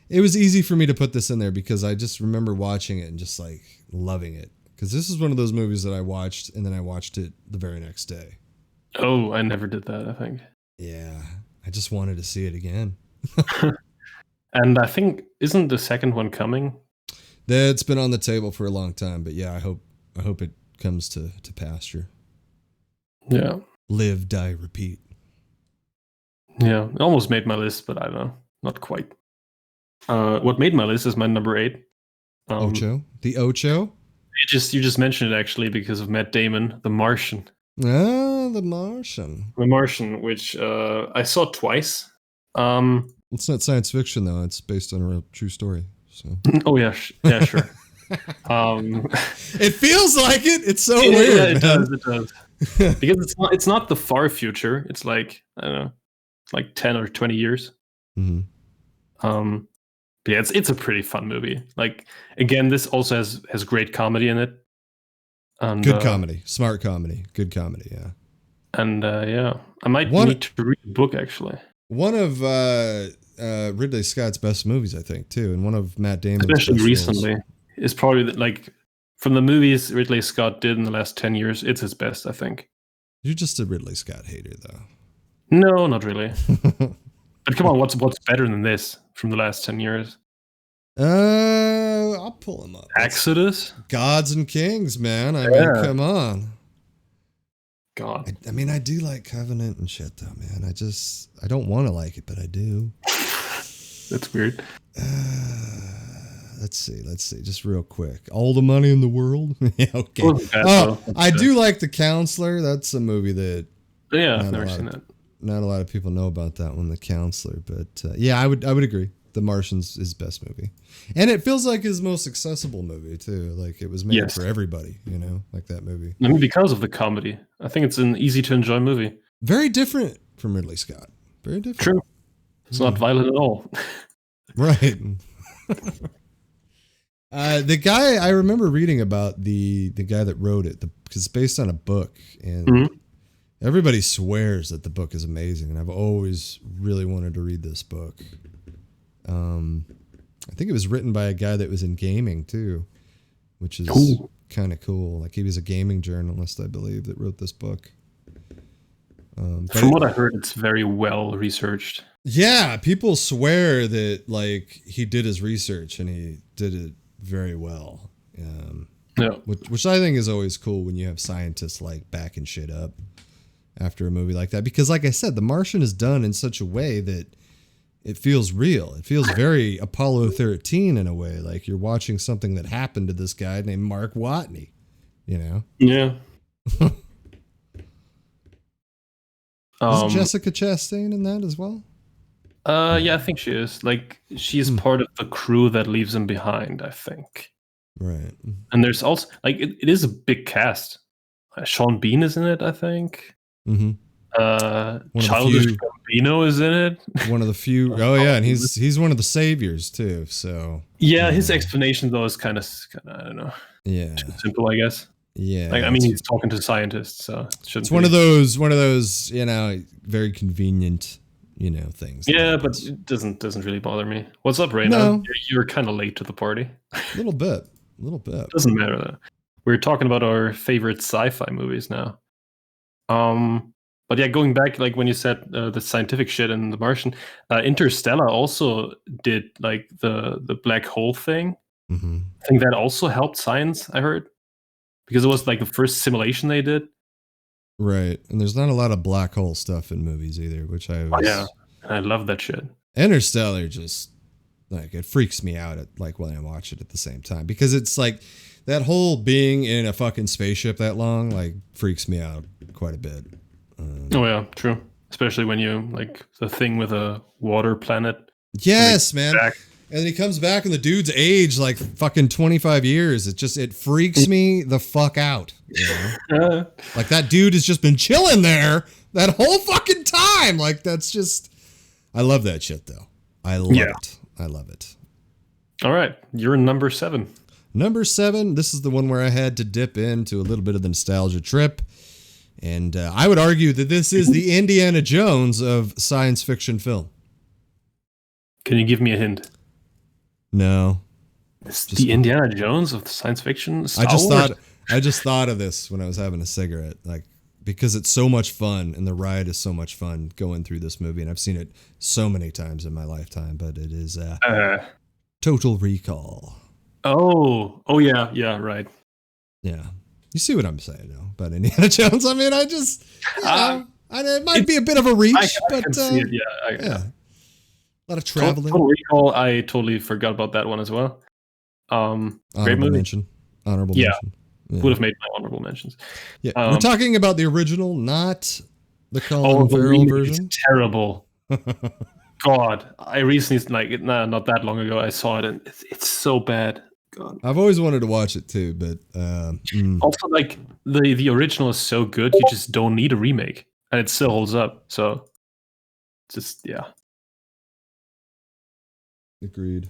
it was easy for me to put this in there because I just remember watching it and just like loving it. Because this is one of those movies that I watched and then I watched it the very next day. Oh, I never did that, I think. Yeah, I just wanted to see it again. And I think, isn't the second one coming? That's been on the table for a long time, but yeah, I hope it comes to pasture. Yeah. Live, die, repeat. Yeah, it almost made my list, but I don't know, not quite. What made my list is my number 8. Ocho? The Ocho? You just mentioned it actually because of Matt Damon, The Martian. Ah, The Martian. The Martian, which I saw twice. It's not science fiction though. It's based on a real true story. So. Oh yeah, sure. It feels like it. It's so weird. Yeah, it does. Because it's not the far future. It's like, I don't know, like 10 or 20 years. Mm-hmm. But yeah, it's a pretty fun movie. Like, again, this also has great comedy in it. And, good comedy, smart comedy, good comedy. Yeah. And I might need to read the book actually. One of Ridley Scott's best movies, I think, too, and one of Matt Damon's especially best recently roles. Is probably like from the movies Ridley Scott did in the last 10 years, it's his best, I think. You're just a Ridley Scott hater, though. No, not really. But come on, what's better than this from the last 10 years? I'll pull him up. Exodus? Gods and Kings, man. I mean, come on. God. I mean, I do like Covenant and shit, though, man. I don't want to like it, but I do. That's weird. Let's see. Just real quick. All the Money in the World? Yeah, okay. I do like The Counselor. That's a movie that... Yeah, I've never seen that. Not a lot of people know about that one, The Counselor. But yeah, I would agree. The Martian's his best movie. And it feels like his most accessible movie too. Like it was made for everybody, like that movie. I mean, because of the comedy. I think it's an easy to enjoy movie. Very different from Ridley Scott. Very different. True. It's not violent at all. Right. The guy, I remember reading about the guy that wrote it, because it's based on a book, and everybody swears that the book is amazing, and I've always really wanted to read this book. I think it was written by a guy that was in gaming too, which is kind of cool. Like he was a gaming journalist, I believe, that wrote this book. From what I heard, it's very well researched. Yeah, people swear that like he did his research and he did it very well. Which I think is always cool when you have scientists like backing shit up after a movie like that, because like I said, The Martian is done in such a way that it feels real. It feels very Apollo 13 in a way, like you're watching something that happened to this guy named Mark Watney, Yeah. Is Jessica Chastain in that as well? Yeah, I think she is. Like, she's part of the crew that leaves him behind, I think. Right. And there's also, like, it is a big cast. Sean Bean is in it, I think. Mm-hmm. Childish Gambino is in it. One of the few. Oh yeah, and he's one of the saviors too. So yeah, his explanation though is kind of I don't know. Yeah, too simple, I guess. Yeah, like, I mean, he's talking to scientists, so it's one of those very convenient things. Yeah, but it doesn't really bother me. What's up, Raina? No. You're kind of late to the party. A little bit. Doesn't matter though. We're talking about our favorite sci-fi movies now. But yeah, going back, like when you said the scientific shit in The Martian, Interstellar also did like the black hole thing. Mm-hmm. I think that also helped science, I heard, because it was like the first simulation they did. Right, and there's not a lot of black hole stuff in movies either, which I was. Yeah, I love that shit. Interstellar just like it freaks me out when I watch it at the same time, because it's like that whole being in a fucking spaceship that long like freaks me out quite a bit. Oh yeah, true. Especially when you like the thing with a water planet. Yes, man. Back. And then he comes back and the dude's aged like fucking 25 years. It freaks me the fuck out. Like that dude has just been chilling there that whole fucking time. Like that's just, I love that shit though. I love it. I love it. All right. You're number 7. Number 7. This is the one where I had to dip into a little bit of the nostalgia trip. And I would argue that this is the Indiana Jones of science fiction film. Can you give me a hint? No. It's the Indiana Jones of science fiction? I just thought of this when I was having a cigarette, like because it's so much fun and the ride is so much fun going through this movie, and I've seen it so many times in my lifetime. But it is Total Recall. Oh yeah, right. Yeah. You see what I'm saying, though, about Indiana Jones? I mean, it might be a bit of a reach, but can see it, yeah. A lot of traveling. Total Recall, I totally forgot about that one as well. Great movie. Mention. Honorable mention. Yeah. Would have made my honorable mentions. Yeah, we're talking about the original, not the Colin Farrell version. It's terrible. God, I recently, not that long ago, I saw it, and it's so bad. God. I've always wanted to watch it too, but also like the original is so good, you just don't need a remake, and it still holds up. So, just agreed.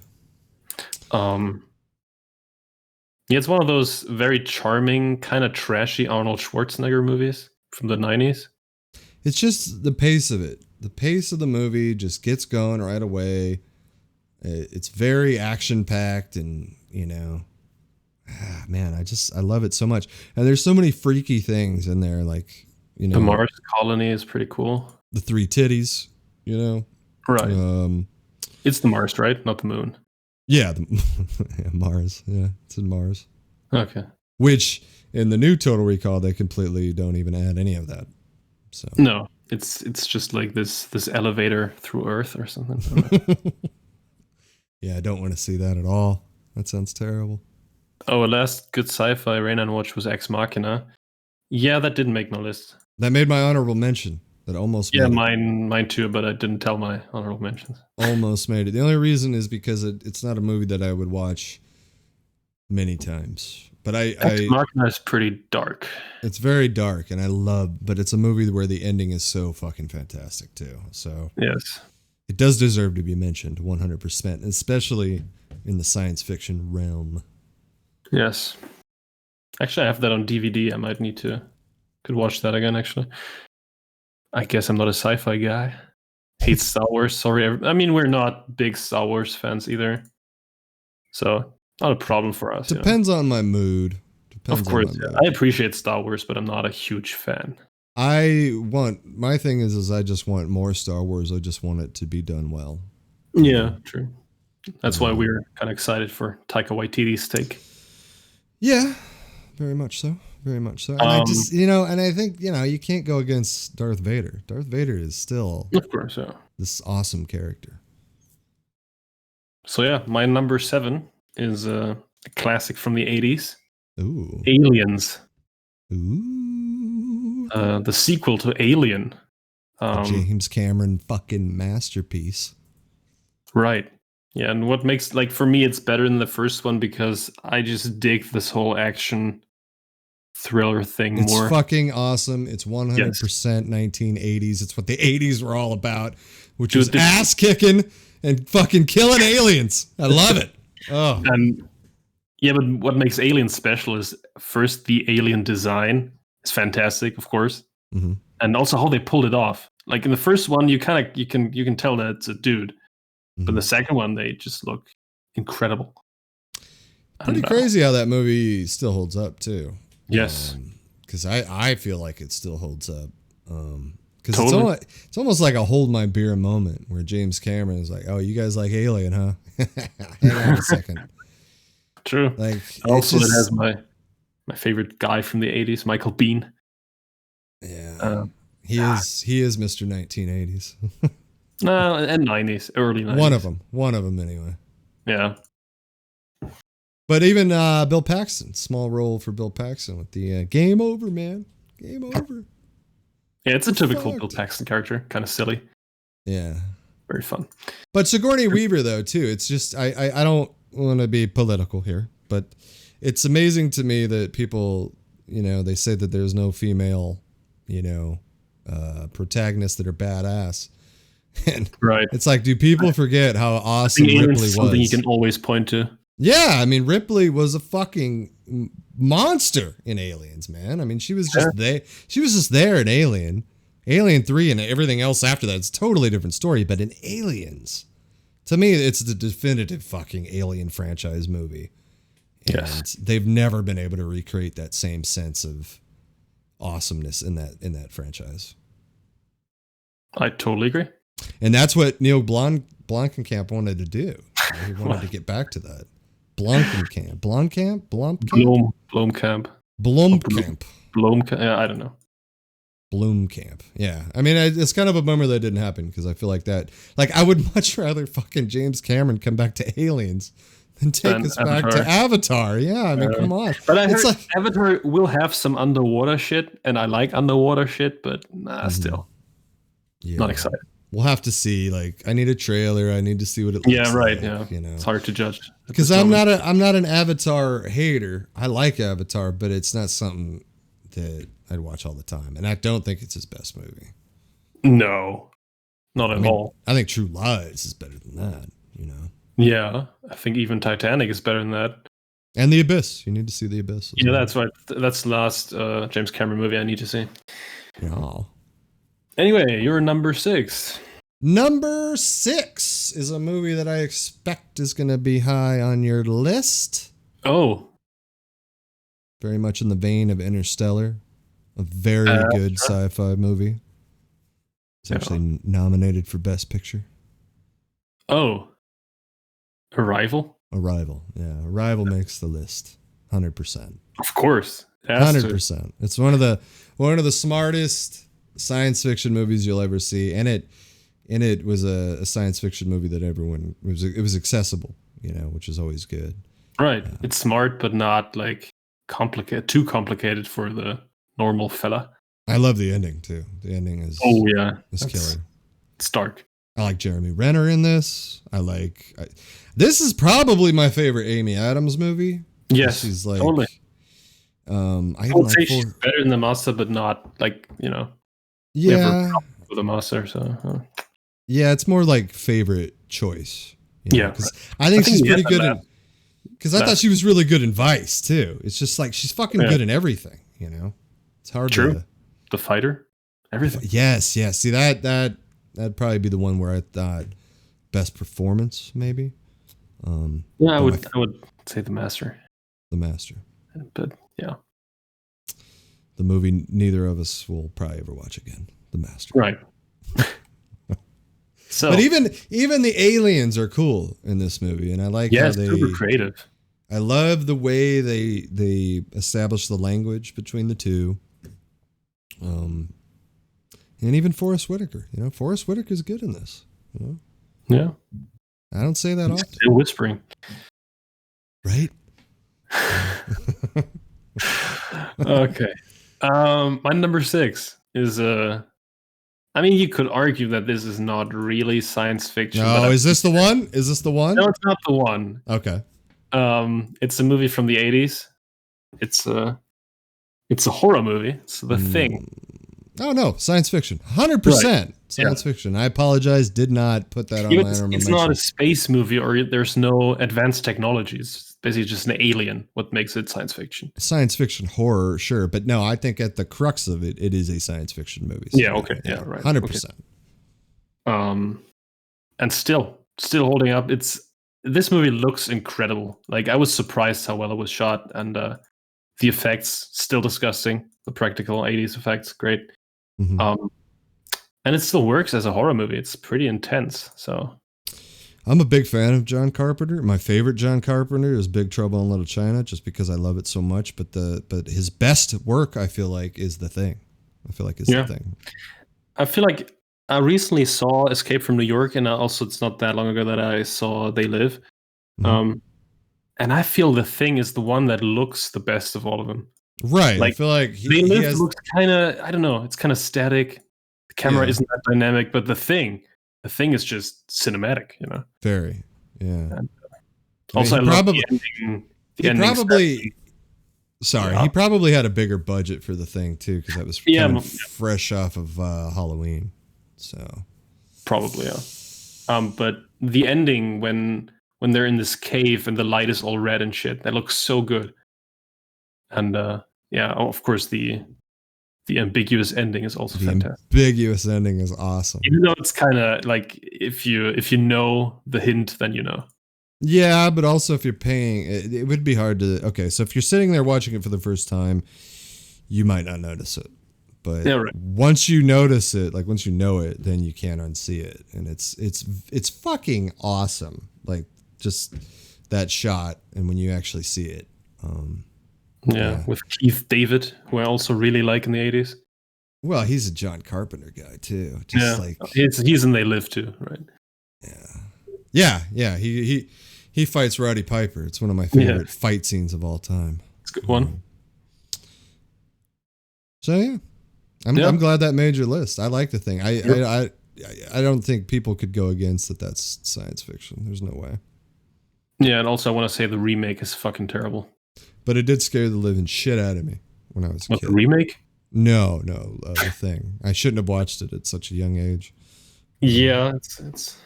It's one of those very charming, kind of trashy Arnold Schwarzenegger movies from the 90s. It's just the pace of it. The pace of the movie just gets going right away. It's very action packed, and man, I love it so much. And there's so many freaky things in there, like the Mars colony is pretty cool. The 3 titties, right? It's the Mars, right? Not the moon. Yeah, Mars. Yeah, it's in Mars. Okay. Which in the new Total Recall, they completely don't even add any of that. So no, it's just like this elevator through Earth or something. Yeah, I don't want to see that at all. That sounds terrible. Oh, last good sci-fi Rain and watch was Ex Machina. Yeah, that didn't make my list. That made my honorable mention. That almost made it. Mine too, but I didn't tell my honorable mentions. Almost made it. The only reason is because it's not a movie that I would watch many times. But Ex Machina is pretty dark. It's very dark, and but it's a movie where the ending is so fucking fantastic too. So yes, it does deserve to be mentioned 100%, especially in the science fiction realm. Yes. Actually, I have that on DVD. I might could watch that again, actually. I guess I'm not a sci-fi guy. Hate Star Wars. Sorry. I mean, we're not big Star Wars fans either. So, not a problem for us. Depends on my mood. Of course. Yeah. I appreciate Star Wars, but I'm not a huge fan. My thing is I just want more Star Wars. I just want it to be done well. Yeah, true. That's why we're kind of excited for Taika Waititi's take. Yeah, very much so. Very much so. And I just, and I think, you can't go against Darth Vader. Darth Vader is still, of course, yeah, this awesome character. So yeah, my number 7 is a classic from the 80s. Ooh. Aliens. Ooh. The sequel to Alien. James Cameron fucking masterpiece. Right. Yeah, and what makes, for me, it's better than the first one because I just dig this whole action thriller thing more. It's fucking awesome. It's 100% 1980s. It's what the 80s were all about, which was ass kicking and fucking killing aliens. I love it. Oh. And yeah, but what makes Aliens special is first the alien design is fantastic, of course, and also how they pulled it off. Like in the first one, you can tell that it's a dude. But the second one, they just look incredible. Pretty crazy how that movie still holds up, too. Yes. Because I feel like it still holds up. Because it's almost like a hold my beer moment where James Cameron is like, oh, you guys like Alien, huh? Hang on a second. True. Also, it has my favorite guy from the 80s, Michael Biehn. Yeah. He is Mr. 1980s. No, and 90s, early 90s. One of them anyway. Yeah. But even Bill Paxton, small role for Bill Paxton with the game over, man. Game over. Yeah, it's a typical Bill Paxton character, kind of silly. Yeah. Very fun. But Sigourney Weaver, though, too. It's just, I don't want to be political here, but it's amazing to me that people, they say that there's no female, protagonists that are badass. And right. It's like, do people forget how awesome Ripley was? Something you can always point to. Yeah, I mean, Ripley was a fucking monster in Aliens, man. I mean, she was just there. She was just there in Alien 3, and everything else after that. It's a totally different story. But in Aliens, to me, it's the definitive fucking Alien franchise movie. And they've never been able to recreate that same sense of awesomeness in that franchise. I totally agree. And that's what Neil Blomkamp wanted to do. He wanted to get back to that. Blomkamp. Yeah, I don't know. Blomkamp. Yeah. I mean, it's kind of a bummer that didn't happen because I feel like that. Like, I would much rather fucking James Cameron come back to Aliens than take us back to Avatar. Yeah, I mean, come on. But I heard Avatar will have some underwater shit, and I like underwater shit, but still. Yeah. Not excited. We'll have to see. Like, I need a trailer. I need to see what it looks like. Yeah, right. Yeah, it's hard to judge because I'm not an Avatar hater. I like Avatar, but it's not something that I'd watch all the time, and I don't think it's his best movie. No, not at all. I think True Lies is better than that. Yeah, I think even Titanic is better than that. And The Abyss. You need to see The Abyss. Yeah, that's right. That's the last James Cameron movie I need to see. Yeah. Anyway, you're number 6. Number 6 is a movie that I expect is going to be high on your list. Oh. Very much in the vein of Interstellar. A very good sci-fi movie. It's actually nominated for Best Picture. Oh. Arrival? Arrival. Yeah. Arrival makes the list. 100%. Of course. 100%. It's one of the smartest science fiction movies you'll ever see, and it was a science fiction movie that everyone it was accessible, which is always good. Right. It's smart, but not like too complicated for the normal fella. I love the ending too. The ending is killer. It's dark. I like Jeremy Renner in this. This is probably my favorite Amy Adams movie. Yes, she's like totally. I would say she's better than the Master, but not like Yeah, with the Master. So yeah, it's more like favorite choice. Because I think she's pretty good. Because I thought she was really good in Vice too. It's just like she's fucking good in everything. It's hard. True. The Fighter, everything. Yes. See that'd probably be the one where I thought best performance maybe. I would say The Master. The Master. But yeah. The movie neither of us will probably ever watch again. The Master. Right. But even the aliens are cool in this movie, and I like how they super creative. I love the way they establish the language between the two. And even Forrest Whitaker. Forrest Whitaker's good in this. Yeah. I don't say that often. Still whispering. Right? Okay. My number 6 is you could argue that this is not really science fiction. No, is this the one? Is this the one? No, it's not the one. Okay. It's a movie from the 80s. It's a horror movie. It's The Thing. Oh no, science fiction. 100% science fiction. I apologize, did not put that on my honorable mention. It's not a space movie, or there's no advanced technologies. It's basically just an alien. What makes it science fiction? Science fiction horror, sure, but no, I think at the crux of it, it is a science fiction movie. So okay, right, 100%. Okay. And still holding up. This movie looks incredible. Like, I was surprised how well it was shot, and the effects still disgusting. The practical 80s effects, great. Mm-hmm. And it still works as a horror movie. It's pretty intense. So I'm a big fan of John Carpenter. My favorite John Carpenter is Big Trouble in Little China, just because I love it so much. But his best work, I feel like, is The Thing. The Thing. I feel like I recently saw Escape from New York, and also it's not that long ago that I saw They Live. Mm-hmm. And I feel The Thing is the one that looks the best of all of them. Right. Like, I feel like They Live looks kind of, I don't know, it's kind of static. The camera isn't that dynamic, but The Thing is just cinematic, Very. Yeah. And also, I love the ending. He probably had a bigger budget for The Thing too, because that was kind of fresh off of Halloween. So probably, yeah. But the ending when they're in this cave and the light is all red and shit, that looks so good. And of course the ambiguous ending is also fantastic. Ambiguous ending is awesome. Even though it's kind of like, if you know the hint, then you know. Yeah, but also if you're paying, it would be hard to. Okay, so if you're sitting there watching it for the first time, you might not notice it. But once you notice it, like once you know it, then you can't unsee it, and it's fucking awesome. Like just that shot, and when you actually see it. With Keith David, who I also really like in the 80s. Well, he's a John Carpenter guy too. He's in They Live too, right? Yeah. He fights Roddy Piper. It's one of my favorite fight scenes of all time. It's a good one. So yeah, I'm glad that made your list. I like The Thing. I don't think people could go against that. That's science fiction. There's no way. Yeah, and also I want to say the remake is fucking terrible. But it did scare the living shit out of me when I was a kid. The remake? No, The Thing. I shouldn't have watched it at such a young age. Yeah, it's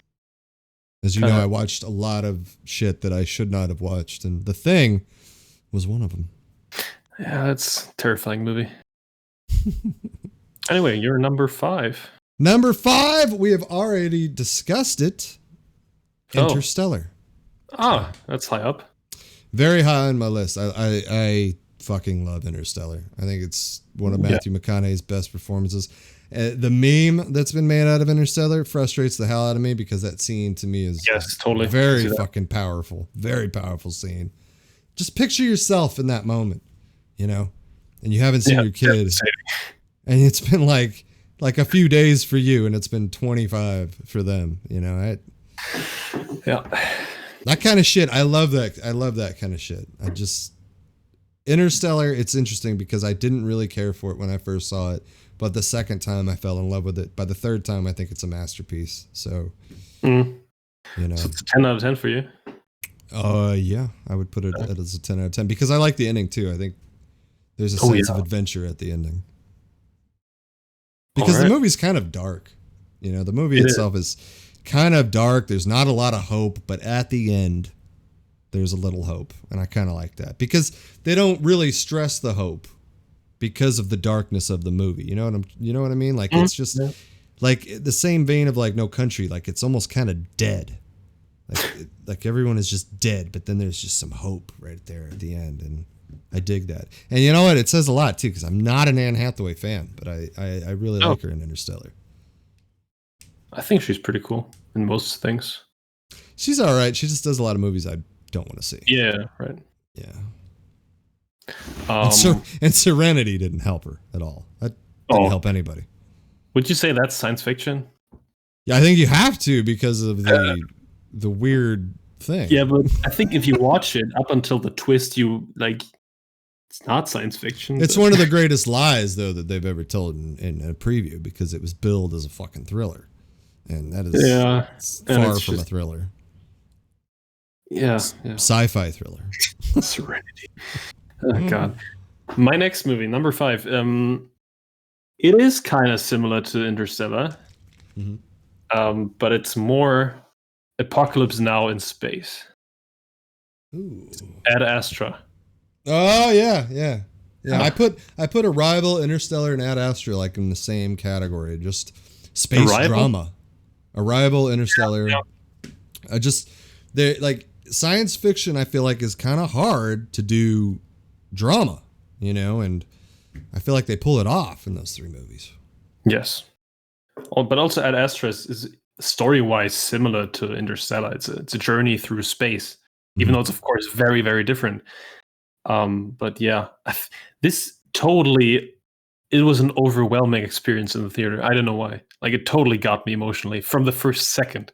as you know, I watched a lot of shit that I should not have watched, and The Thing was one of them. Yeah, it's a terrifying movie. Anyway, you're number 5. Number 5, we have already discussed it. Interstellar. That's high up. Very high on my list. I fucking love Interstellar. I think it's one of Matthew McConaughey's best performances. The meme that's been made out of Interstellar frustrates the hell out of me, because that scene to me is totally very fucking powerful. Very powerful scene. Just picture yourself in that moment, and you haven't seen your kid, and it's been like a few days for you, and it's been 25 for them. That kind of shit. I love that. I love that kind of shit. Interstellar, it's interesting because I didn't really care for it when I first saw it, but the second time I fell in love with it. By the third time, I think it's a masterpiece. So, Mm. you know, So it's a 10 out of 10 for you. Yeah, I would put it as a 10 out of 10 because I like the ending too. I think there's a sense of adventure at the ending. Because the movie's kind of dark. You know, the movie itself is kind of dark. There's not a lot of hope, but at the end, there's a little hope. And I kind of like that because they don't really stress the hope because of the darkness of the movie. You know what I mean? Like, it's just like the same vein of like No Country. Like, it's almost kind of dead. Like everyone is just dead, but then there's just some hope right there at the end. And I dig that. And you know what? It says a lot too, because I'm not an Anne Hathaway fan, but I really like her in Interstellar. I think she's pretty cool in most things. She's all right. She just does a lot of movies I don't want to see. Yeah, right. Yeah. And Serenity didn't help her at all. That didn't help anybody. Would you say that's science fiction? Yeah, I think you have to because of the weird thing. Yeah, but I think if you watch it up until the twist, you like it's not science fiction. It's one of the greatest lies though that they've ever told in a preview because it was billed as a fucking thriller. And that is far from a thriller. Yeah. Sci-fi thriller. Serenity. Oh, God. My next movie, number 5. It is kind of similar to Interstellar, but it's more Apocalypse Now in space. Ooh. Ad Astra. Oh yeah. I put Arrival, Interstellar, and Ad Astra like in the same category. Just space drama. Arrival, Interstellar. They're like science fiction. I feel like is kind of hard to do drama, and I feel like they pull it off in those 3 movies. Yes, but also Ad Astra is story-wise similar to Interstellar. It's a journey through space, even though it's of course very, very different. But yeah, this totally. It was an overwhelming experience in the theater. I don't know why. Like, it totally got me emotionally from the first second.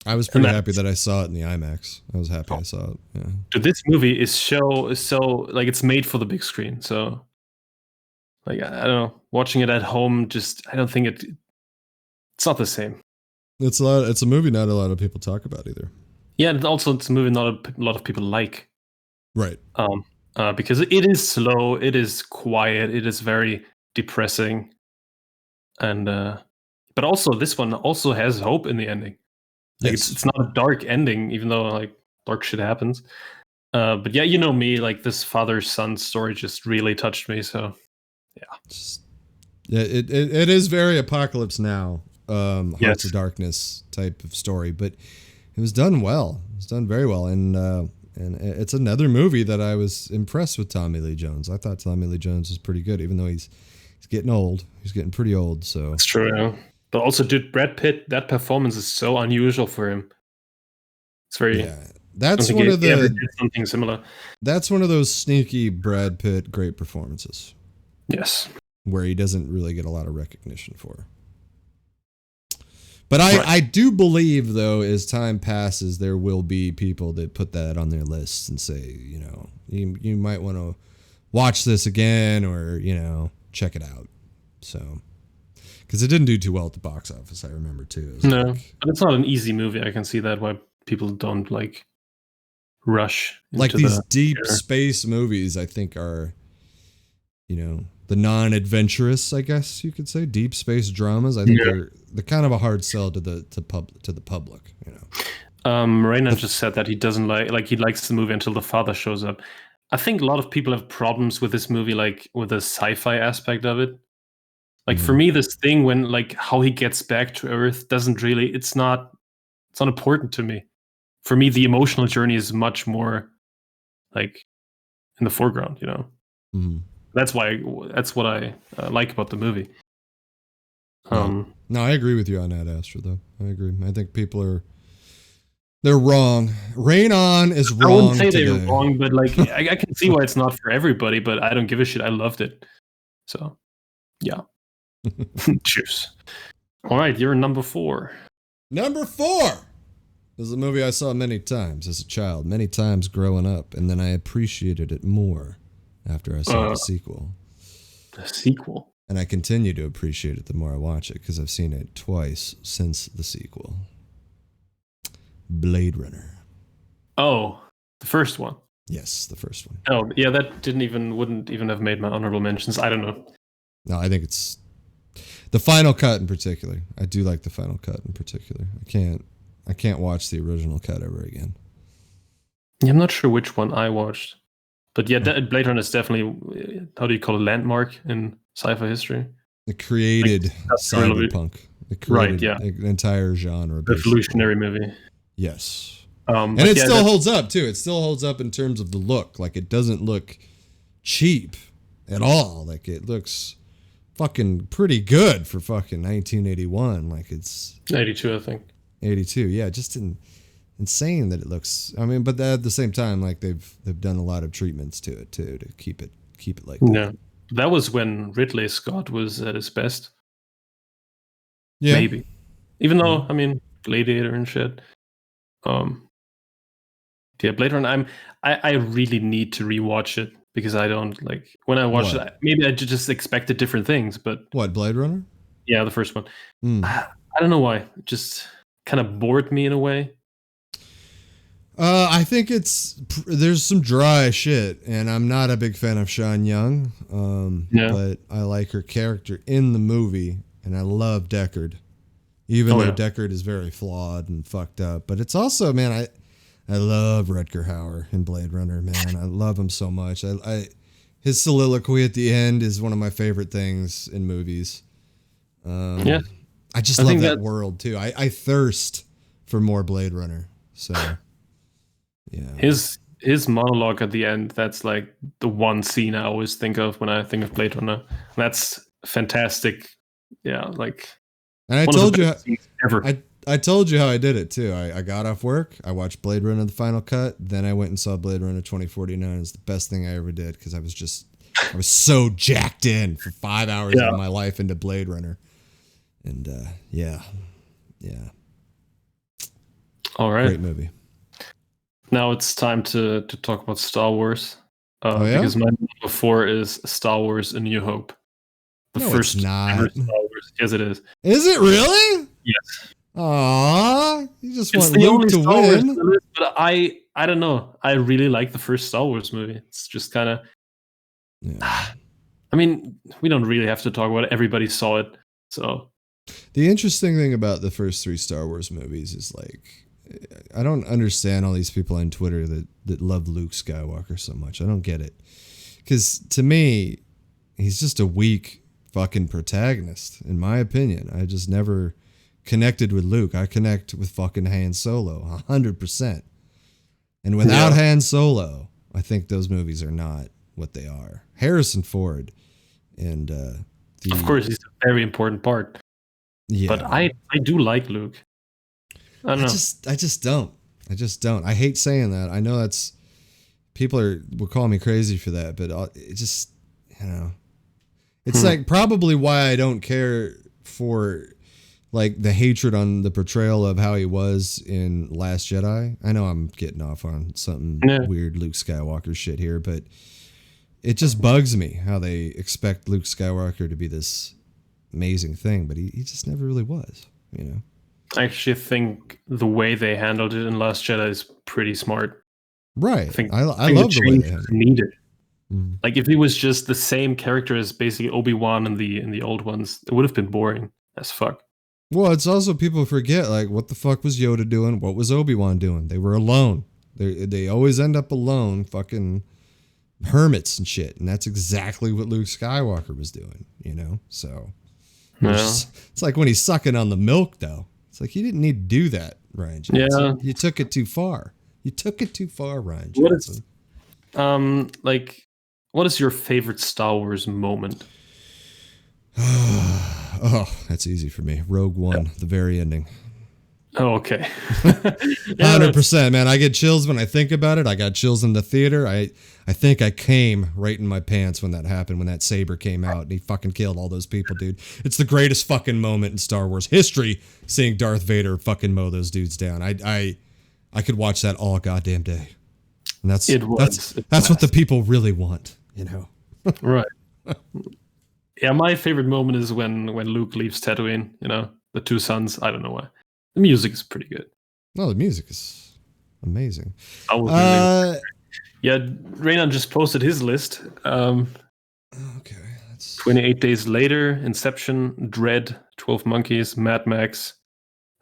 I was pretty happy that I saw it in the IMAX. I was happy I saw it. Yeah. Dude, this movie is so like it's made for the big screen. So, like, I don't know, watching it at home, I don't think it's not the same. It's a movie not a lot of people talk about either. Yeah, and also it's a movie not a lot of people like. Right. Because it is slow, it is quiet, it is very depressing, and but also this one also has hope in the ending. Like it's not a dark ending, even though like dark shit happens. But yeah, you know me, like this father-son story just really touched me. So yeah, it is very Apocalypse Now, Hearts of Darkness type of story, but it was done well. It was done very well, and it's another movie that I was impressed with Tommy Lee Jones. I thought Tommy Lee Jones was pretty good, even though he's getting old. He's getting pretty old. So that's true. Yeah. But also, dude, Brad Pitt, that performance is so unusual for him. It's very. Yeah, that's one of the. Ever did something similar. That's one of those sneaky Brad Pitt great performances. Yes. Where he doesn't really get a lot of recognition for. But I do believe, though, as time passes, there will be people that put that on their lists and say, you might want to watch this again or, check it out. So, because it didn't do too well at the box office, I remember, too. No, but it's not an easy movie. I can see that why people don't, rush into like these deep space movies, I think, are, the non-adventurous, I guess you could say, deep space dramas. I think they're kind of a hard sell to the public. Raina just said that he doesn't he likes the movie until the father shows up. I think a lot of people have problems with this movie, with the sci-fi aspect of it. For me, this thing when how he gets back to Earth doesn't really. It's not important to me. For me, the emotional journey is much more in the foreground. Mm-hmm. That's what I like about the movie. No, I agree with you on Ad Astra, though. I agree. I think people they're wrong. Rain On is wrong. I wouldn't say they're wrong, but I can see why it's not for everybody. But I don't give a shit. I loved it. So, yeah. Cheers. All right, you're number 4. Number 4. It was a movie I saw many times as a child, many times growing up, and then I appreciated it more after I saw the sequel. The sequel? And I continue to appreciate it the more I watch it, because I've seen it twice since the sequel. Blade Runner. Oh, the first one. Yes, the first one. Oh, yeah, that wouldn't even have made my honorable mentions. I don't know. No, I think it's the final cut in particular. I do like the final cut in particular. I can't watch the original cut ever again. Yeah, I'm not sure which one I watched. But yeah, Blade Runner is definitely, how do you call it, landmark in sci-fi history. It created cyberpunk. It created an entire genre. Revolutionary movie. Yes. And it still holds up, too. It still holds up in terms of the look. Like, it doesn't look cheap at all. Like, it looks fucking pretty good for fucking 1981. Like, it's 82, I think. 82, yeah. Just insane that it looks. I mean, but at the same time, like, they've done a lot of treatments to it, too, to keep it like that. Yeah. That was when Ridley Scott was at his best. Yeah. Maybe. Even though, I mean, Gladiator and shit. Yeah, Blade Runner, I really need to rewatch it because I don't, like, when I watched it, maybe I just expected different things, but... What, Blade Runner? Yeah, the first one. I don't know why. It just kind of bored me in a way. I think there's some dry shit, and I'm not a big fan of Sean Young, but I like her character in the movie, and I love Deckard, even though Deckard is very flawed and fucked up. But it's also, man, I love Rutger Hauer in Blade Runner, man. I love him so much. His soliloquy at the end is one of my favorite things in movies. I just love that world too. I thirst for more Blade Runner. So yeah. His monologue at the end, that's like the one scene I always think of when I think of Blade Runner. That's fantastic. Yeah, like, and I told you ever. I told you how I did it too. I got off work, I watched Blade Runner the final cut, then I went and saw Blade Runner 2049. It's the best thing I ever did because I was so jacked in for 5 hours of my life into Blade Runner. And yeah. All right. Great movie. Now it's time to talk about Star Wars. Because my number 4 is Star Wars A New Hope. The first ever Star Wars. Yes, it is. Is it really? Yes. Aww, you just want Luke to win. But I don't know. I really like the first Star Wars movie. It's just kind of... Yeah. I mean, we don't really have to talk about it. Everybody saw it. So the interesting thing about the first 3 Star Wars movies is, like, I don't understand all these people on Twitter that love Luke Skywalker so much. I don't get it. Because to me, he's just a weak fucking protagonist, in my opinion. I just never connected with Luke. I connect with fucking Han Solo 100%. And without Han Solo, I think those movies are not what they are. Harrison Ford and of course, he's a very important part. Yeah, but I do like Luke. I don't know. I just don't. I hate saying that. I know that's people will call me crazy for that, but it just, you know, it's like probably why I don't care for, like, the hatred on the portrayal of how he was in Last Jedi. I know I'm getting off on something weird Luke Skywalker shit here, but it just bugs me how they expect Luke Skywalker to be this amazing thing, but he just never really was, you know? I actually think the way they handled it in Last Jedi is pretty smart. Right. I love the way they handled it. Needed. Like, if he was just the same character as basically Obi-Wan in the old ones, it would have been boring as fuck. Well, it's also, people forget, like, what the fuck was Yoda doing? What was Obi-Wan doing? They were alone. They always end up alone, fucking hermits and shit. And that's exactly what Luke Skywalker was doing, you know? So it's like when he's sucking on the milk, though. It's like, you didn't need to do that, Ryan Johnson. Yeah. You took it too far. Ryan Johnson. What is your favorite Star Wars moment? Oh, that's easy for me. Rogue One, the very ending. Oh, okay. 100%, man. I get chills when I think about it. I got chills in the theater. I think I came right in my pants when that happened, when that saber came out and he fucking killed all those people, dude. It's the greatest fucking moment in Star Wars history, seeing Darth Vader fucking mow those dudes down. I I could watch that all goddamn day. And that's that's what the people really want, you know. Right. Yeah, my favorite moment is when Luke leaves Tatooine, you know, the two sons. I don't know why. The music is pretty good. No, the music is amazing. Yeah, Raynon just posted his list. Okay. 28 Days Later, Inception, Dread, 12 Monkeys, Mad Max,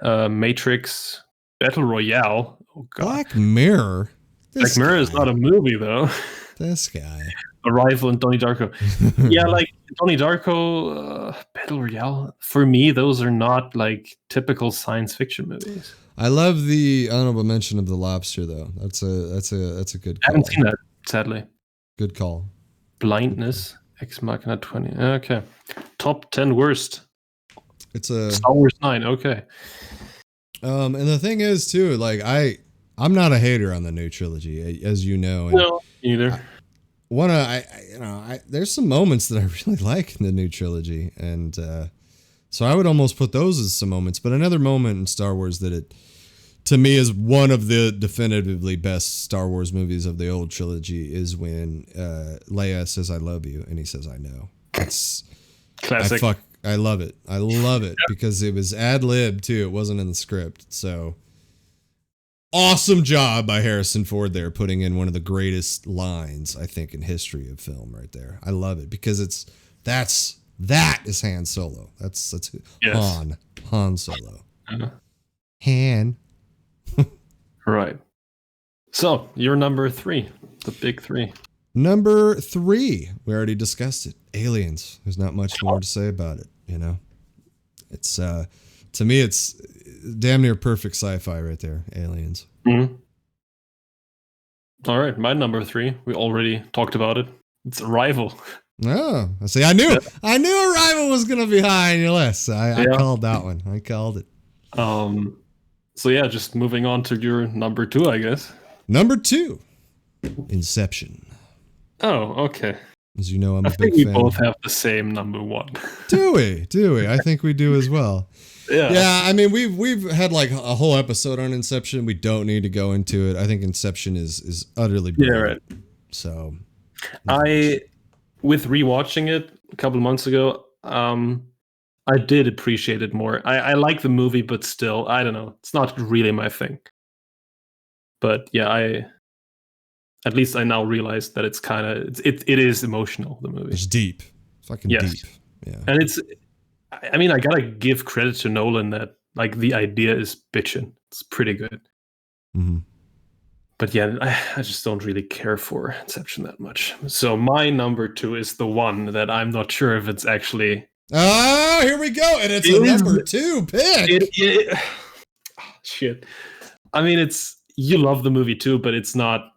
Matrix, Battle Royale. Oh, God. Black Mirror? Black Mirror is not a movie, though. This guy. Arrival and Donnie Darko. Yeah, like Donnie Darko, Battle Royale. For me, those are not like typical science fiction movies. I love the honorable mention of The Lobster, though. That's a good call. I haven't seen that, sadly. Good call. Blindness, Ex Machina 20. Okay. Top 10 worst. It's a Star Wars 9. Okay. And the thing is, too, like I'm not a hater on the new trilogy, as you know. And no, either. There's some moments that I really like in the new trilogy, and so I would almost put those as some moments. But another moment in Star Wars that it, to me, is one of the definitively best Star Wars movies of the old trilogy is when Leia says "I love you" and he says "I know." It's classic. I love it. I love it because it was ad lib too. It wasn't in the script, so. Awesome job by Harrison Ford there, putting in one of the greatest lines, I think, in history of film right there. I love it because that is Han Solo. That's yes. Han Solo. Han. Right. So, you're number 3, the big 3. Number 3, we already discussed it. Aliens. There's not much more to say about it, you know. It's to me it's damn near perfect sci-fi right there. Aliens. Mm-hmm. All right, my number 3. We already talked about it. It's Arrival. Oh, I see. I knew Arrival was gonna be high on your list. I called that one. I called it. So yeah, just moving on to your number 2, I guess. Number 2, Inception. Oh, okay. As you know, I'm a big fan. I think we both have the same number 1. Do we? I think we do as well. Yeah. I mean, we've had like a whole episode on Inception. We don't need to go into it. I think Inception is utterly brilliant. Yeah, right. So, with rewatching it a couple of months ago, I did appreciate it more. I like the movie, but still, I don't know. It's not really my thing. But yeah, at least I now realize that it's kind of it is emotional. The movie. It's deep. Fucking deep. Yeah. And I gotta give credit to Nolan that like the idea is bitchin'. It's pretty good. Mm-hmm. But yeah, I just don't really care for Inception that much. So my number 2 is the one that I'm not sure if it's actually. Oh, here we go, and it's a number 2 pick. Shit. I mean, you love the movie too, but it's not.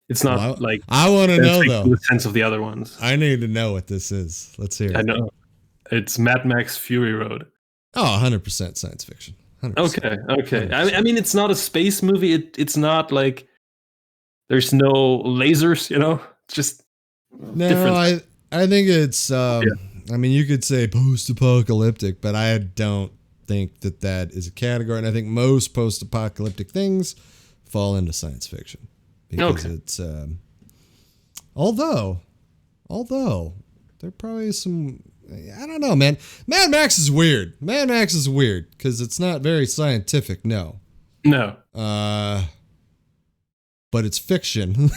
It's not like I want to know though. The sense of the other ones. I need to know what this is. Let's hear it. I know. It's Mad Max Fury Road. Oh, 100% science fiction. 100%. Okay. 100%. I mean, it's not a space movie. It's not like there's no lasers, you know? It's just different. I think it's, I mean, you could say post-apocalyptic, but I don't think that is a category. And I think most post-apocalyptic things fall into science fiction. Because it's, although there probably is some, I don't know, man. Mad Max is weird. Because it's not very scientific. No. But it's fiction.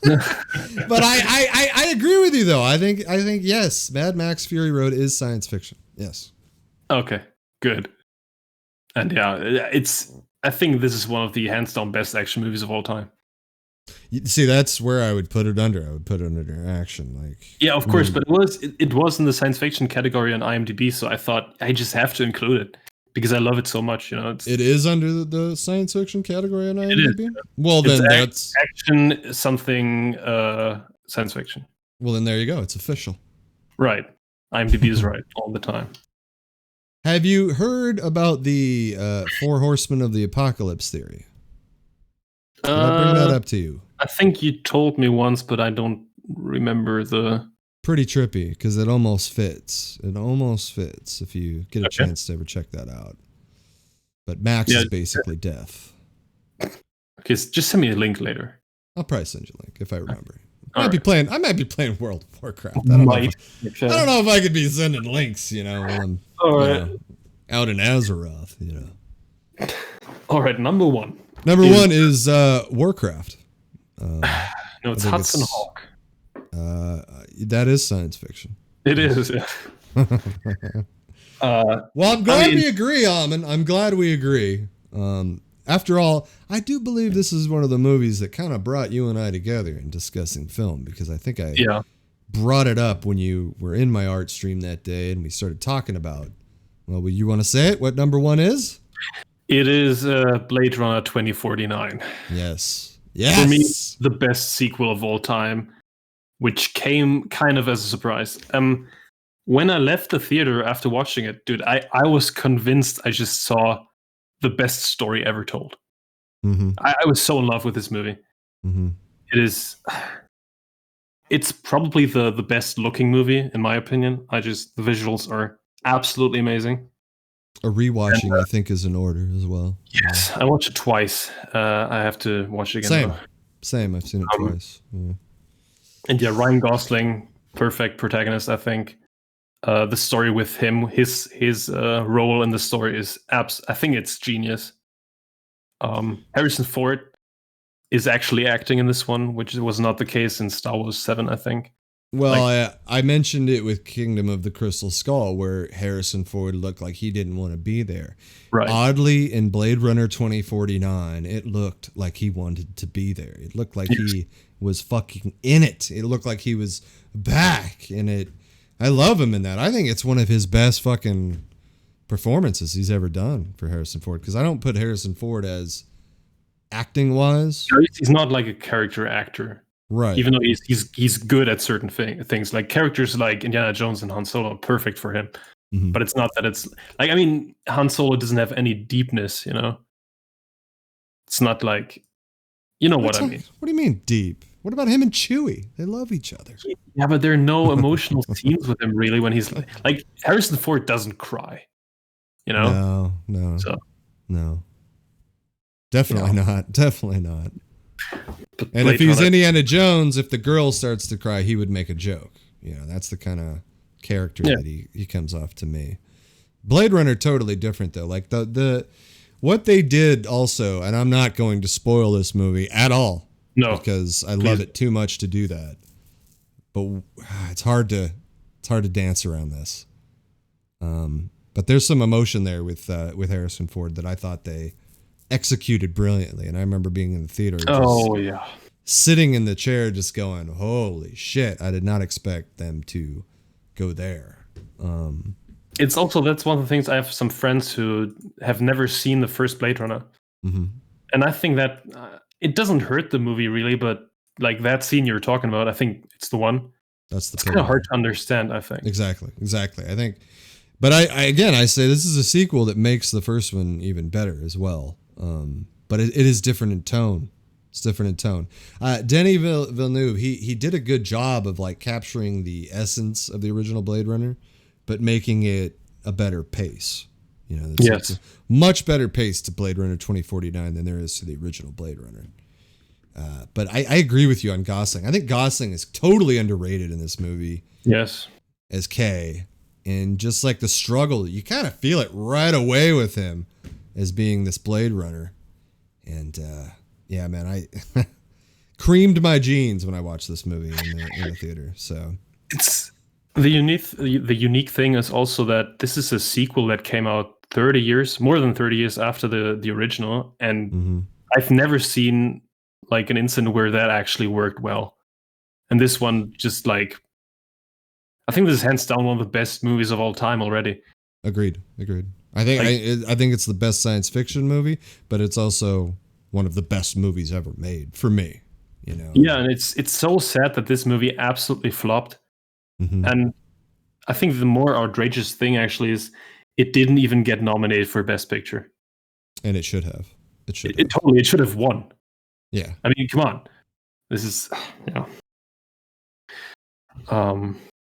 But I agree with you though. I think yes, Mad Max Fury Road is science fiction. Yes. Okay. Good. And yeah, I think this is one of the hands down best action movies of all time. See, that's where I would put it under. I would put it under action, like. Yeah, of course, but it was in the science fiction category on IMDb, so I thought I just have to include it because I love it so much. You know, it is under the science fiction category on IMDb. It is. Well, then that's action something science fiction. Well, then there you go. It's official. Right, IMDb is right all the time. Have you heard about the 4 Horsemen of the Apocalypse theory? Did I bring that up to you? I think you told me once, but I don't remember the. Pretty trippy because it almost fits. If you get a chance to ever check that out. But Max is basically death. Okay, just send me a link later. I'll probably send you a link if I remember. I might be playing World of Warcraft. I don't know if I could be sending links, when I'm out in Azeroth, All right, number one. Number one is Warcraft. No, it's Hudson Hawk. That is science fiction. It is. Well, I'm glad we agree, Amin. I'm glad we agree. After all, I do believe this is one of the movies that kind of brought you and I together in discussing film, because I think I brought it up when you were in my art stream that day and we started talking about, well, you want to say it? What number one is? It is Blade Runner 2049. Yes. For me, the best sequel of all time, which came kind of as a surprise. When I left the theater after watching it, dude, I was convinced I just saw the best story ever told. Mm-hmm. I was so in love with this movie. Mm-hmm. It's probably the best looking movie in my opinion. The visuals are absolutely amazing. A rewatching, I think, is in order as well. Yes, I watched it twice. I have to watch it again. Same. I've seen it twice. Yeah. And Ryan Gosling, perfect protagonist, I think. The story with him, his role in the story is I think it's genius. Harrison Ford is actually acting in this one, which was not the case in Star Wars 7, I think. Well, I mentioned it with Kingdom of the Crystal Skull, where Harrison Ford looked like he didn't want to be there. Right. Oddly, in Blade Runner 2049, it looked like he wanted to be there. It looked like he was fucking in it. It looked like he was back in it. I love him in that. I think it's one of his best fucking performances he's ever done for Harrison Ford, because I don't put Harrison Ford as acting-wise. He's not like a character actor. Right. Even though he's good at certain things, like characters like Indiana Jones and Han Solo are perfect for him. Mm-hmm. But it's not that it's like, I mean, Han Solo doesn't have any deepness, It's not like, what I mean. What do you mean deep? What about him and Chewie? They love each other. Yeah, but there are no emotional scenes with him really when he's like Harrison Ford doesn't cry, No. So definitely not. Definitely not. And if he's Indiana Jones, if the girl starts to cry, he would make a joke. That's the kind of character that he comes off to me. Blade Runner, totally different though. Like the what they did also, and I'm not going to spoil this movie at all. No, because I love it too much to do that. But it's hard to dance around this. But there's some emotion there with Harrison Ford that I thought they executed brilliantly. And I remember being in the theater. Sitting in the chair, just going, "Holy shit! I did not expect them to go there." It's also, that's one of the things. I have some friends who have never seen the first Blade Runner, and I think that. It doesn't hurt the movie really, but like that scene you're talking about, I think it's the one. It's kind of hard to understand, I think. Exactly. I think, but I say this is a sequel that makes the first one even better as well. But it is different in tone. It's different in tone. Denis Villeneuve, he did a good job of like capturing the essence of the original Blade Runner, but making it a better pace. It's a much better pace to Blade Runner 2049 than there is to the original Blade Runner. But I agree with you on Gosling. I think Gosling is totally underrated in this movie. Yes. As K. And just like the struggle, you kind of feel it right away with him as being this Blade Runner. And man, I creamed my jeans when I watched this movie in the theater. So it's the unique thing is also that this is a sequel that came out more than 30 years after the original, and I've never seen like an incident where that actually worked well. And this one just like, I think this is hands down one of the best movies of all time already. Agreed. I think it's the best science fiction movie, but it's also one of the best movies ever made for me. Yeah, and it's so sad that this movie absolutely flopped. And I think the more outrageous thing actually is it didn't even get nominated for Best Picture. And it should have. It should have won. Yeah. I mean, come on. This is,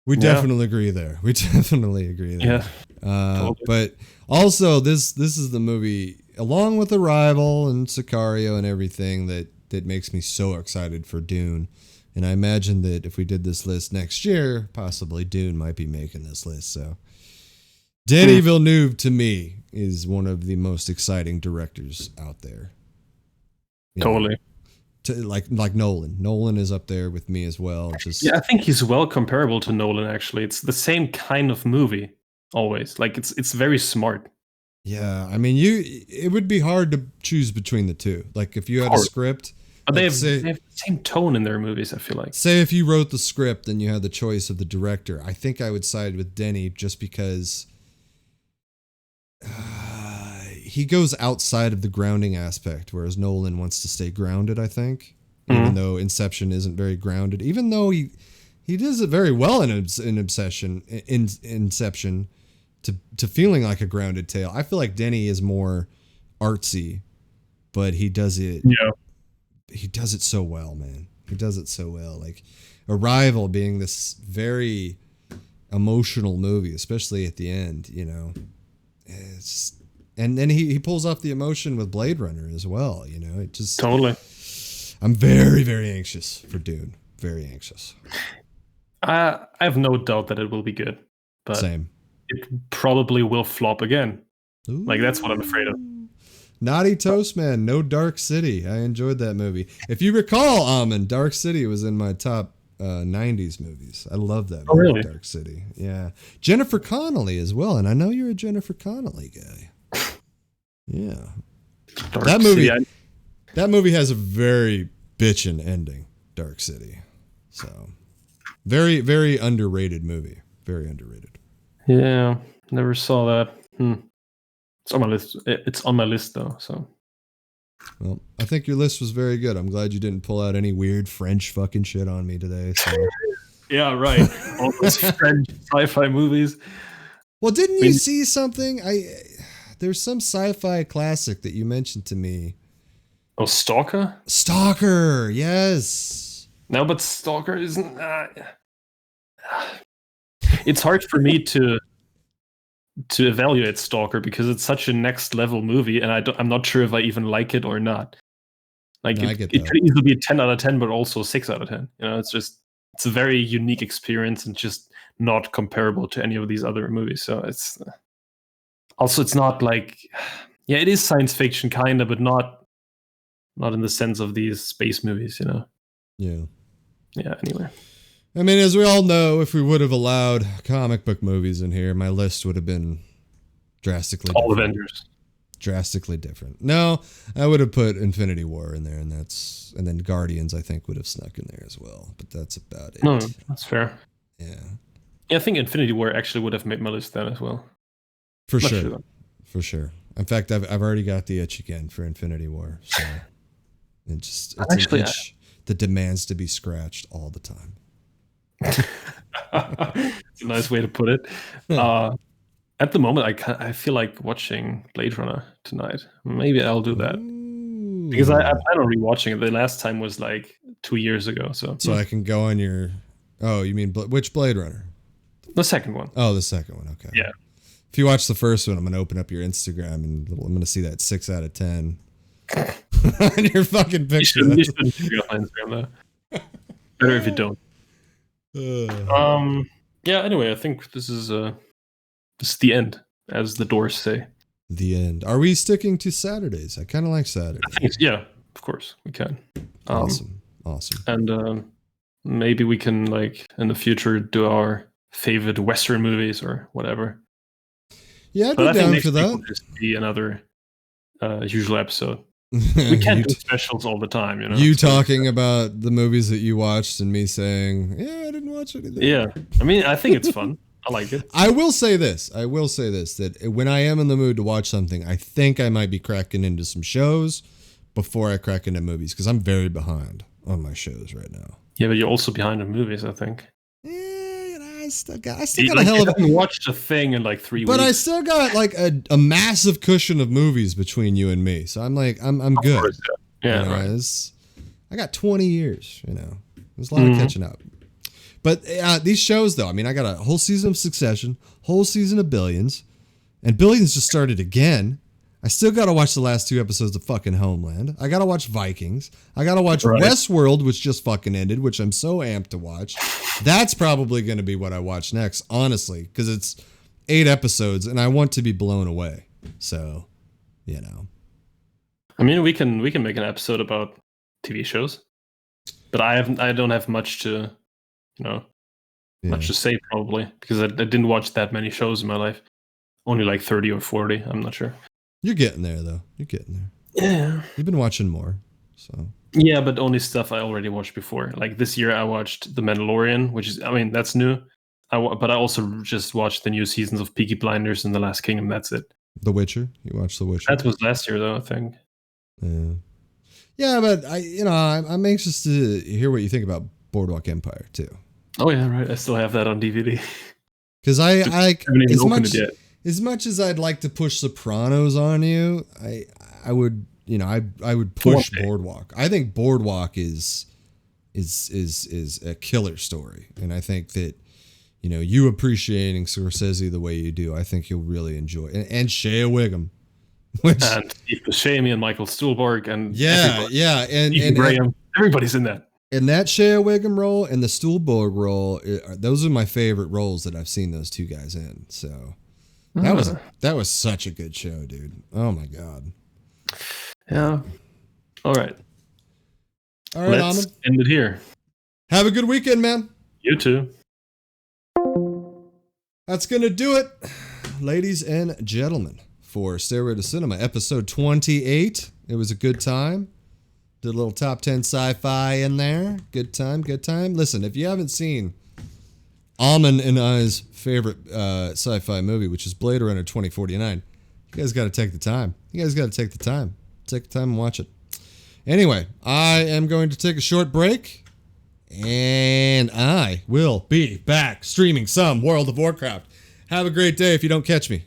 we definitely agree there. Yeah. Totally. But also this is the movie. along with Arrival and Sicario and everything that makes me so excited for Dune. And I imagine that if we did this list next year, possibly Dune might be making this list. So Denis Villeneuve, to me, is one of the most exciting directors out there. Totally. Like Nolan. Nolan is up there with me as well. I think he's well comparable to Nolan, actually. It's the same kind of movie, always. Like, it's very smart. Yeah, I mean, it would be hard to choose between the two. Like, if you had a script... But they have the same tone in their movies, I feel like. Say if you wrote the script and you had the choice of the director, I think I would side with Denis just because he goes outside of the grounding aspect, whereas Nolan wants to stay grounded, I think. Even though Inception isn't very grounded. Even though he does it very well in Inception to feeling like a grounded tale. I feel like Denis is more artsy, but he does it... Yeah. He does it so well, man. He does it so well. Like Arrival being this very emotional movie, especially at the end, you know. And then he pulls off the emotion with Blade Runner as well, you know. It just totally. I'm very, very anxious for Dune. Very anxious. I have no doubt that it will be good. But same. It probably will flop again. Ooh. Like, that's what I'm afraid of. Naughty Toast Man, no Dark City. I enjoyed that movie. If you recall, Almond, Dark City was in my top 90s movies. I love that movie, oh, really? Dark City. Yeah. Jennifer Connelly as well, and I know you're a Jennifer Connelly guy. Yeah. That movie has a very bitchin' ending, Dark City. So, very, very underrated movie. Very underrated. Yeah, never saw that. It's on my list. It's on my list, though. So, well, I think your list was very good. I'm glad you didn't pull out any weird French fucking shit on me today. So. Yeah, right. All those French sci-fi movies. Well, didn't you see something? There's some sci-fi classic that you mentioned to me. Oh, Stalker. Stalker, yes. No, but Stalker isn't. It's hard for me to evaluate Stalker because it's such a next level movie, and I'm not sure if I even like it or not. Like, no, it could easily be a 10 out of 10, but also 6 out of 10. You know, it's a very unique experience and just not comparable to any of these other movies. So it's not like, yeah, it is science fiction kind of, but not in the sense of these space movies, you know? Yeah. Yeah, anyway. I mean, as we all know, if we would have allowed comic book movies in here, my list would have been drastically all different. Avengers. Drastically different. No, I would have put Infinity War in there, and then Guardians, I think, would have snuck in there as well. But that's about it. No, that's fair. Yeah. Yeah, I think Infinity War actually would have made my list then as well. For sure. For sure. In fact, I've already got the itch again for Infinity War. So it's actually an itch that demands to be scratched all the time. It's a nice way to put it. At the moment, I feel like watching Blade Runner tonight. Maybe I'll do that. Ooh. Because I plan on rewatching it. The last time was like 2 years ago. So I can go on your... Oh, you mean which Blade Runner? The second one. Oh, the second one. Okay. Yeah. If you watch the first one, I'm going to open up your Instagram and I'm going to see that 6 out of 10 on your fucking picture. You shouldn't be on Instagram, though. Better if you don't. Yeah, anyway, I think this is the end, as the Doors say. The end. Are we sticking to Saturdays? I kind of like Saturdays. I think yeah, of course we can. Awesome. And maybe we can, like, in the future do our favorite Western movies or whatever. Yeah, I'd be down for that. Will just be another usual episode. We can't do specials all the time, you know. You talking about the movies that you watched and me saying, yeah, I didn't watch anything. Yeah, I mean, I think it's fun. I like it. I will say this, that when I am in the mood to watch something, I think I might be cracking into some shows before I crack into movies, because I'm very behind on my shows right now. Yeah, but you're also behind on movies, I think. I still got a hell of a... haven't watched a thing in like 3 weeks. But I still got like a massive cushion of movies between you and me. So I'm like, I'm good. Course, yeah. You know, right. I got 20 years, you know. There's a lot of catching up. But these shows, though, I mean, I got a whole season of Succession, whole season of Billions, and Billions just started again. I still got to watch the last 2 episodes of fucking Homeland. I got to watch Vikings. I got to watch Westworld, which just fucking ended, which I'm so amped to watch. That's probably going to be what I watch next, honestly, because it's 8 episodes and I want to be blown away. So, you know. I mean, we can make an episode about TV shows, but I don't have much to, much to say probably, because I didn't watch that many shows in my life. Only like 30 or 40. I'm not sure. You're getting there, though. You're getting there. Yeah. You've been watching more, so. Yeah, but only stuff I already watched before. Like this year, I watched The Mandalorian, which is, I mean, that's new. But I also just watched the new seasons of Peaky Blinders and The Last Kingdom. That's it. The Witcher. You watched The Witcher. That was last year, though, I think. Yeah. Yeah, but I'm anxious to hear what you think about Boardwalk Empire too. Oh yeah, right. I still have that on DVD. Because I as much as I'd like to push Sopranos on you, I would push Boardwalk. I think Boardwalk is a killer story, and I think that you appreciating Scorsese the way you do, I think you'll really enjoy it. And Shea Wiggum, and Steve Buscemi and Michael Stuhlbarg and and Graham, everybody's in that. And that Shea Wiggum role and the Stuhlbarg role, those are my favorite roles that I've seen those two guys in. So that was such a good show, dude. Oh my god. Yeah. All right. Let's end it here. Have a good weekend, man. You too. That's gonna do it, ladies and gentlemen, for Stairway to Cinema, episode 28. It was a good time. Did a little top 10 sci-fi in there. Good time, good time. Listen, if you haven't seen Alman and I's favorite sci-fi movie, which is Blade Runner 2049, you guys got to take the time. Take the time and watch it. Anyway, I am going to take a short break, and I will be back streaming some World of Warcraft. Have a great day if you don't catch me.